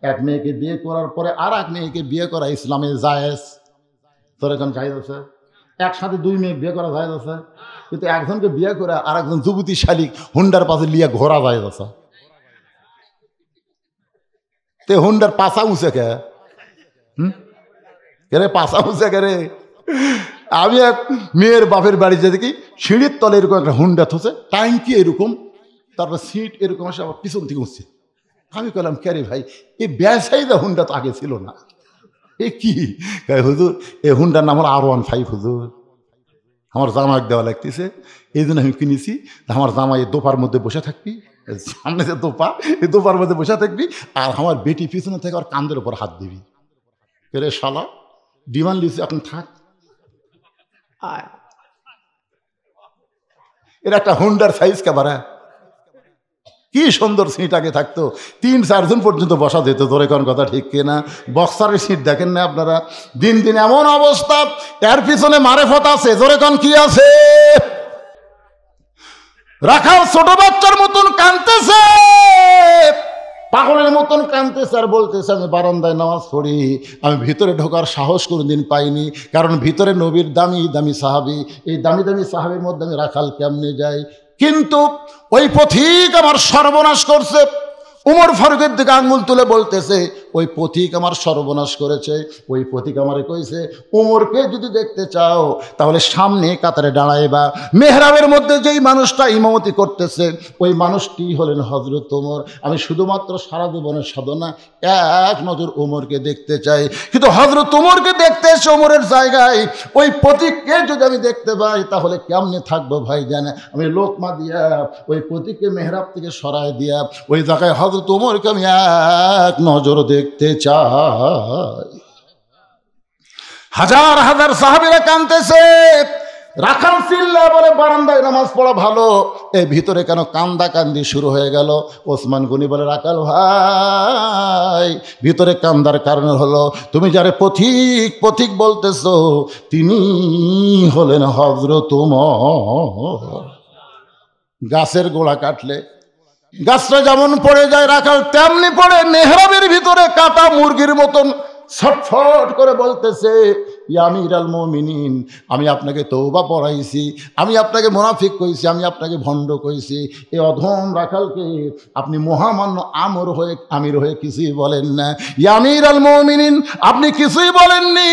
এক মেয়েকে বিয়ে করার পরে আর এক মেয়েকে বিয়ে করা ইসলামে জায়েজ। তোর এখন জায়েজ আছে? একসাথে দুই মেয়ে বিয়ে করা জায়েজ আছে, কিন্তু একজনকে বিয়ে করে আর একজন যুবতী শালিক হুন্ডার পাশে লিয়া ঘোরা জায়েজ আছে। তে হুন্ডার পাশা উঁচে কে? রে পাশা উঁচে কে রে? আমি এক মেয়ের বাপের বাড়িতে দেখি সিঁড়ির তলে এরকম একটা হুন্ডা থসে, ট্যাঙ্কি এরকম, তারপর সিট এরকম আসে, আবার পিছন থেকে উঠছে। আমি বললাম, কে রে ভাই, এই ব্যবসায়ীরা হুন্ডা তো আগে ছিল না, এ কি? হুজুর এই হুন্ডার নাম হলো R15 হুজুর, আমার জামাই দেওয়া লাগতেছে, এই জন্য আমি কিনেছি। আমার জামাই দোপার মধ্যে বসে থাকবি, সামনে যে দোপা, এই দোপার মধ্যে বসে থাকবি, আর আমার বেটি পিছনে থেকে আর কান্দের উপর হাত দিবি। রে শালা ডিমান্ড লিখছি, এখন থাক। এর একটা হুন্ডার সাইজ কেবারা, কি সুন্দর সিট আগে থাকতো, 3-4 জন পর্যন্ত বসা যেত। ধরে কোন কথা ঠিক কিনা? বক্সারের সিট দেখেন না আপনারা? দিন দিন এমন অবস্থা, এর পিছনে মারেফত আছে। ধরে কোন কি আছে? রাখাল ছোট বাচ্চার মতন কাঁদতেছে, পাগলের মতন কাঁদতেছে, আর বলতেছে আমি বারান্দায় নামাজ পড়ি, আমি ভিতরে ঢোকার সাহস কোনোদিন পাইনি, কারণ ভিতরে নবীর দামি দামি সাহাবী, এই দামি দামি সাহাবীর মধ্যে আমি রাখাল কেমনে যাই? কিন্তু ওই পথিক আমার সর্বনাশ করছে। উমর ফারুকের দিকে আঙ্গুল তুলে বলতেছে, ওই পথিক আমার সর্বনাশ করেছে। ওই পথিক আমারে কইছে, উমরকে যদি দেখতে চাও তাহলে সামনে কাতারে দাঁড়াইবা। মেহরাবের মধ্যে যেই মানুষটা ইমামতি করতেছে ওই মানুষটি হলেন হযরত ওমর। আমি শুধুমাত্র সারা জীবনের সাধনা এক নজর ওমরকে দেখতে চাই, কিন্তু হযরত ওমরকে দেখতে এসে ওমরের জায়গায় ওই পথিককে যদি আমি দেখতে পাই তাহলে কেমনে থাকবো ভাই জানে? আমি লোকমা দিয়া ওই পথিককে মেহরাব থেকে সরায় দিয়া ওই জায়গায় হযরত ওমরকে আমি এক নজর দেখতে চাই। হাজার হাজার সাহাবীরা কাঁদতেছে। রাখাল চিল্লা বলে, বারান্দায় নামাজ পড়া ভালো, এই ভিতরে কেন কান্দা কান্দি শুরু হয়ে গেল? ওসমান গনি বলে, রাখাল ভাই, ভিতরে কান্দার কারণ হলো তুমি যারে পথিক পথিক বলতেছো তিনি হলেন হযরত ওমর। গাছের গোড়া কাটলে গাছটা যেমন পড়ে যায়, রাখাল তেমনি পড়ে মেহরাবের ভিতরে কাটা মুরগির মতন ছটফট করে বলতেছে, ইয়া আমিরাল মুমিনিন, আমি আপনাকে তওবা পড়াইছি, আমি আপনাকে মুনাফিক কইছি, আমি আপনাকে ভণ্ড কইছি। এই অধম রাখালকে আপনি মহামান্য আমির হয়ে কিছুই বলেন না। ইয়া আমিরাল মুমিনিন, আপনি কিছুই বলেননি,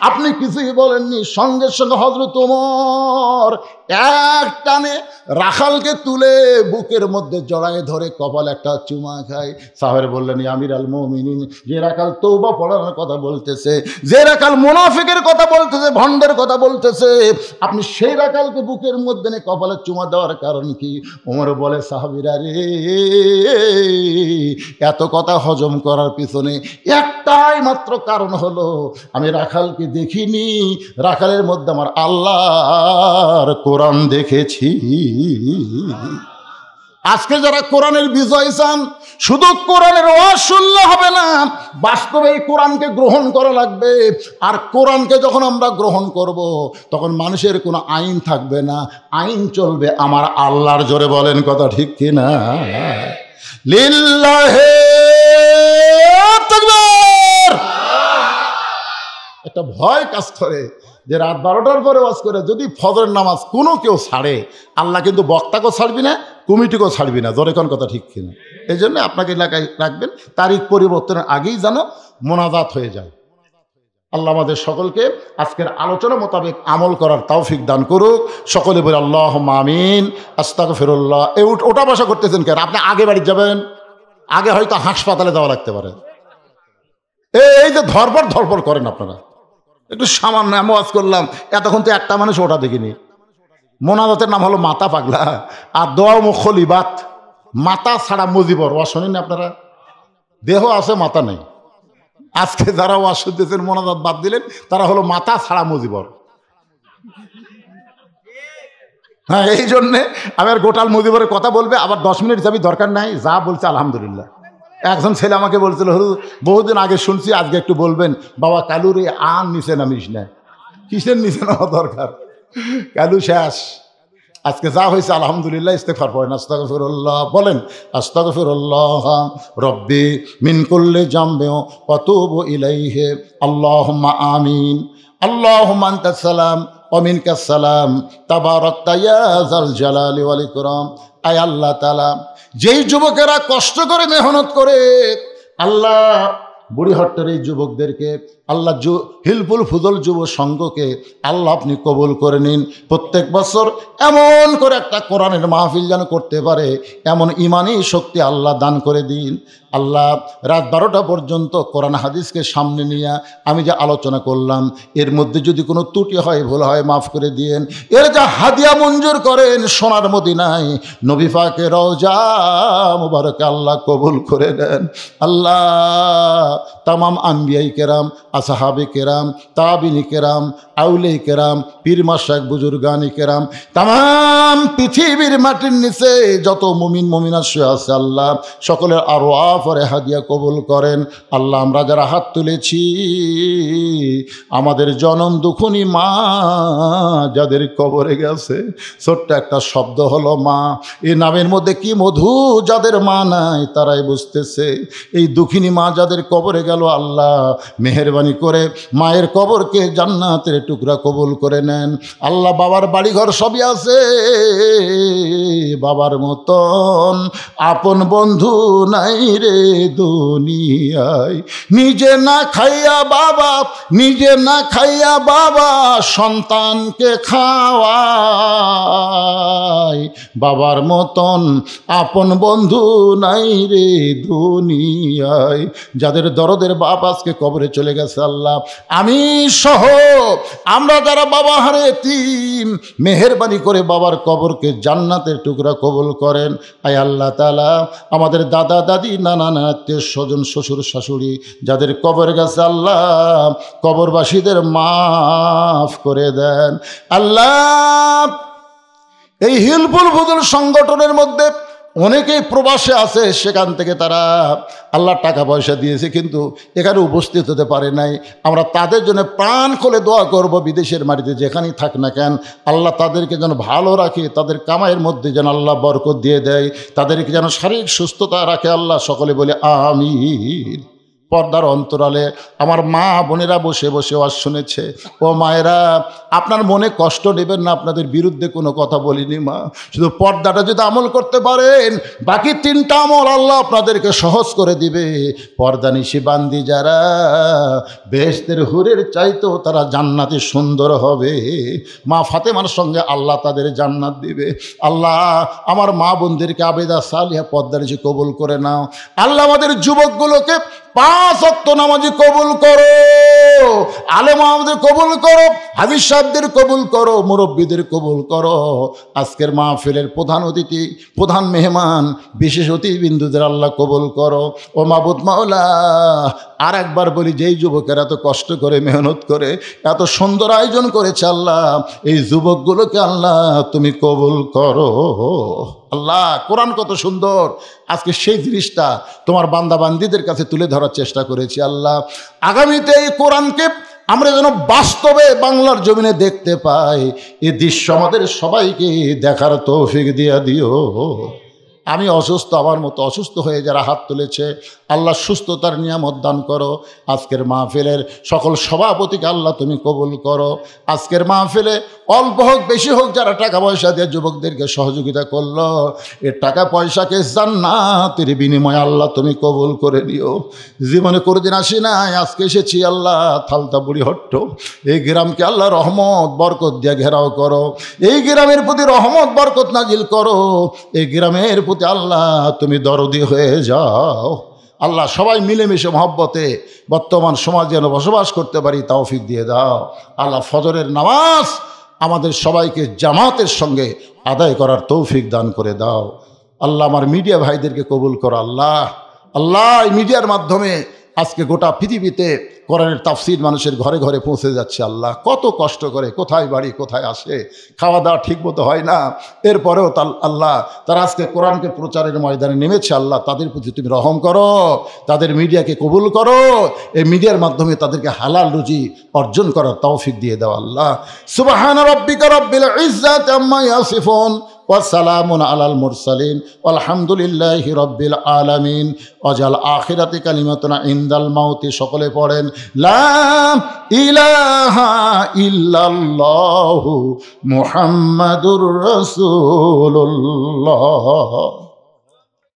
আপনি কিছুই বলেননি। সঙ্গে সঙ্গে হযরত ওমর এক টানে রাখালকে তুলে বুকের মধ্যে জড়ায় ধরে কপালে একটা চুমা খায়। সাহাবারা বললেন, ইয়া আমিরাল মুমিনিন, যে রাখাল তওবা পড়ানোর কথা বলতেছে, যে রাখাল মুনাফিকের কথা বলতেছে, ভণ্ডের কথা বলতেছে, আপনি সেই রাখালকে বুকের মধ্যে নিয়ে কপালে চুমা দেওয়ার কারণ কি? ওমর বলে, সাহাবীরা রে, এত কথা হজম করার পিছনে একটাই মাত্র কারণ হলো, আমি রাখালকে দেখিনি, রাখালের মধ্যে আমার আল্লাহর কোরআন দেখেছি। আজকে যারা কোরআনের বিজয় চান, শুধু কোরআনের ওয়াজ শুনলে হবে না, বাস্তবে এই কোরআনকে গ্রহণ করা লাগবে। আর কোরআনকে যখন আমরা গ্রহণ করব, তখন মানুষের কোনো আইন থাকবে না, আইন চলবে আমার আল্লাহর। জোরে বলেন কথা ঠিক কিনা? লিল্লাহে তাকবীর। একটা ভয় কাজ করে যে রাত 12টার পরে ওয়াজ করে যদি ফজরের নামাজ কোনো কেউ ছাড়ে, আল্লাহ কিন্তু বক্তাকেও ছাড়বি না, কমিটিকেও ছাড়বি না। জোরে কোন কথা ঠিক কিনা? এই জন্য আপনাকে এলাকায় রাখবেন, তারিখ পরিবর্তনের আগেই যেন মোনাজাত হয়ে যায়। আল্লাহ আমাদের সকলকে আজকের আলোচনা মোতাবেক আমল করার তৌফিক দান করুক। সকলে বলে আল্লাহুম্মা আমিন। আস্তাগফিরুল্লাহ। এই ওটা বসা করতেছেন কেন? আপনি আগে বাড়ি যাবেন, আগে হয়তো হাসপাতালে যাওয়া লাগতে পারে। এই যে ধরপড় করেন আপনারা, একটু সামান্য আমি ওয়াজ করলাম, এতক্ষণ তো একটা মানুষ ওটা দেখিনি। মোনাজাতের নাম হলো মাথা পাগলা, আর দোয়া মুখলিবাত, মাথা ছাড়া মুজিবর। ওয়াজ শোনেন আপনারা? দেহ আছে, মাথা নেই। আজকে যারা ওয়াজ শুনতেছেন, মোনাজাত বাদ দিলেন, তারা হলো মাথা ছাড়া মুজিবর। হ্যাঁ, এই জন্যে আমি আর গোটাল মুজিবরের কথা বলবে, আবার 10 মিনিট যাবি, দরকার নাই, যা বলছে আলহামদুলিল্লাহ। একজন ছেলে আমাকে বলছিল, বহুদিন আগে শুনছি, আজকে একটু বলবেন বাবা, কালুর এই আন নিচে নামিস না। কিসের নিচে নামা দরকার? কালু শেষ। আজকে যা হয়েছে আলহামদুলিল্লাহ। ইস্তেগফার পড়েন, আস্তাগফিরুল্লাহ বলেন, আস্তাগফিরুল্লাহ রব্বি মিন কুল্লি জামবি ওয়া তুবু ইলাইহি। আল্লাহুম্মা আমিন। আল্লাহুম্মা আনতাস সালাম ওয়া মিনকাস সালাম, তাবারাকতা ইয়া যাল জালালি ওয়াল ইকরাম। আয় আল্লাহ তাআলা, যেই যুবকেরা কষ্ট করে মেহনত করে, আল্লাহ বুড়িহট্টের এই যুবকদেরকে, আল্লাহ হিলফুল ফুজল যুব সংঘকে আল্লাহ আপনি কবুল করে নিন। প্রত্যেক বছর এমন করে একটা কোরআনের মাহফিল যেন করতে পারে, এমন ইমানি শক্তি আল্লাহ দান করে দিন। আল্লাহ রাত 12টা পর্যন্ত কোরআন হাদিসকে সামনে নিয়ে আমি যে আলোচনা করলাম, এর মধ্যে যদি কোনো ত্রুটি হয়, ভুল হয়, মাফ করে দিয়েন। এর যা হাদিয়া মঞ্জুর করেন সোনার মদিনায় নবী পাকের রওজা মুবারকে আল্লাহ কবুল করে নেন। আল্লাহ তামাম আম্বিয়াই কেরাম, আসহাবে কেরাম, তাবিনী কেরাম, আউলে কেরাম, পীর মাশায়েখ বুজুর্গানি কেরাম, তামাম পৃথিবীর মাটির নিচে যত মুমিন মুমিনা শুয়ে আছে, আল্লাহ সকলের আরওয়াহ পরে হাদিয়া কবুল করেন। আল্লাহ আমরা যারা হাত তুলেছি, আমাদের জনম দুখুনি মা যাদের কবরে গেছে, ছোট্ট একটা শব্দ হলো মা, এই নামের মধ্যে কি মধু, যাদের মা নাই তারাই বুঝতেছে। এই দুঃখিনী মা যাদের কবরে গেল, আল্লাহ মেহেরবানি করে মায়ের কবরকে জান্নাতের টুকরা কবুল করে নেন। আল্লাহ বাবার বাড়িঘর সবই আছে, বাবার মতন আপন বন্ধু নাই রে দুনিয়ায়। নিজে না খাইয়া বাবা সন্তানকে খাওয়ায়, বাবার মতন আপন বন্ধু নাই রে দুনিয়ায়। যাদের দরদের বাপ আজকে কবরে চলে গেছে, আল্লাহ আমি সহ আমরা যারা বাবা হারে এতিম, মেহেরবানি করে বাবার কবরকে জান্নাতের টুকরা কবুল করেন। আয় আল্লাহ তাআলা আমাদের দাদা দাদি, নানা আত্মীয় স্বজন, শ্বশুর শাশুড়ি যাদের কবর গেছে, আল্লাহ কবরবাসীদের মাফ করে দেন। আল্লাহ এই হিলফুল ফুজুল সংগঠনের মধ্যে অনেকেই প্রবাসে আছে, সেখান থেকে তারা আল্লাহ টাকা পয়সা দিয়েছে, কিন্তু এখানে উপস্থিত হতে পারে নাই। আমরা তাদের জন্য প্রাণ খুলে দোয়া করব, বিদেশের মাটিতে যেখানেই থাক না কেন, আল্লাহ তাদেরকে যেন ভালো রাখে, তাদের কামাইয়ের মধ্যে যেন আল্লাহ বরকত দিয়ে দেয়, তাদেরকে যেন শারীরিক সুস্থতা রাখে। আল্লাহ সকলে বলে আমিন। পর্দার অন্তরালে আমার মা বোনেরা বসে বসে ওয়াজ শুনেছে। ও মায়েরা, আপনার মনে কষ্ট নেবেন না, আপনাদের বিরুদ্ধে কোনো কথা বলিনি মা। শুধু পর্দাটা যদি আমল করতে পারেন, বাকি 3টা আমল আল্লাহ আপনাদেরকে সহজ করে দিবে। পর্দা নিশি বান্দি যারা, বেহেশতের হুরের চাইতেও তারা জান্নাতে সুন্দর হবে। মা ফাতেমার সঙ্গে আল্লাহ তাদের জান্নাত দিবে। আল্লাহ আমার মা বোনদেরকে আবেদা সালিহা পর্দা নিশি কবুল করে নাও। আল্লাহ আমাদের যুবকগুলোকে 5 ওয়াক্ত নামাজি কবুল করো, আলেম আমাদের কবুল করো, হাদিস সাহেবদের কবুল করো, মুরব্বীদের কবুল করো। আজকের মাহফিলের প্রধান অতিথি, প্রধান মেহমান, বিশেষ অতিথিবৃন্দুদের আল্লাহ কবুল করো। ও মাবুদ মাওলা, আর একবার বলি, যেই যুবকেরা এত কষ্ট করে মেহনত করে এত সুন্দর আয়োজন করেছে, আল্লাহ এই যুবকগুলোকে আল্লাহ তুমি কবুল করো। আল্লাহ কোরআন কত সুন্দর, আজকে সেই জিনিসটা তোমার বান্দাবান্দিদের কাছে তুলে ধরার চেষ্টা করেছি। আল্লাহ আগামীতে এই কোরআনকে আমরা যেন বাস্তবে বাংলার জমিনে দেখতে পাই, এই দৃশ্য আমাদের সবাইকে দেখার তৌফিক দিয়ে দিও। আমি অসুস্থ, আমার মতো অসুস্থ হয়ে যারা হাত তুলেছে আল্লাহ সুস্থতার নিয়ামত দান করো। আজকের মাহফিলের সকল সভাপতিকে আল্লাহ তুমি কবুল করো। আজকের মাহফিলে অল্প হোক বেশি হোক যারা টাকা পয়সা দিয়ে যুবকদেরকে সহযোগিতা করলো, এ টাকা পয়সাকে জান্নাতের বিনিময়ে আল্লাহ তুমি কবুল করে দিও। জীবনে কোনোদিন আসি নাই, আজকে এসেছি আল্লাহ থালতা বুড়ি হট্ট। এই গ্রামকে আল্লাহ রহমত বরকত দিয়ে ঘেরাও করো, এই গ্রামের প্রতি রহমত বরকত নাজিল করো, এই গ্রামের প্রতি আল্লাহ তুমি দরদি হয়ে যাও। আল্লাহ সবাই মিলেমিশে মহব্বতে বর্তমান সমাজ যেন বসবাস করতে পারি তৌফিক দিয়ে দাও। আল্লাহ ফজরের নামাজ আমাদের সবাইকে জামাতের সঙ্গে আদায় করার তৌফিক দান করে দাও। আল্লাহ আমার মিডিয়া ভাইদেরকে কবুল করো। আল্লাহ আল্লাহ এই মিডিয়ার মাধ্যমে আজকে গোটা পৃথিবীতে কোরআনের তাফসির মানুষের ঘরে ঘরে পৌঁছে যাচ্ছে। আল্লাহ কত কষ্ট করে, কোথায় বাড়ি কোথায় আসে, খাওয়া দাওয়া ঠিক মতো হয় না, এরপরেও আল্লাহ তারা আজকে কোরআনকে প্রচারের ময়দানে নেমেছে। আল্লাহ তাদের প্রতি তুমি রহম করো, তাদের মিডিয়াকে কবুল করো, এই মিডিয়ার মাধ্যমে তাদেরকে হালাল রুজি অর্জন করার তৌফিক দিয়ে দাও। আল্লাহ সুবহান রাব্বিকা রাব্বিল ইজ্জাতি আম্মা ইয়াসিফুন ওয়াসালামুন আলাল মুরসালিন আলহামদুলিল্লাহি রাব্বিল আলামিন ওয়াজাল আখিরাতি কালিমাতুনা ইনদাল মাউতি। সকলে পড়েন লা ইলাহা ইল্লাল্লাহু মুহাম্মাদুর রাসূলুল্লাহ।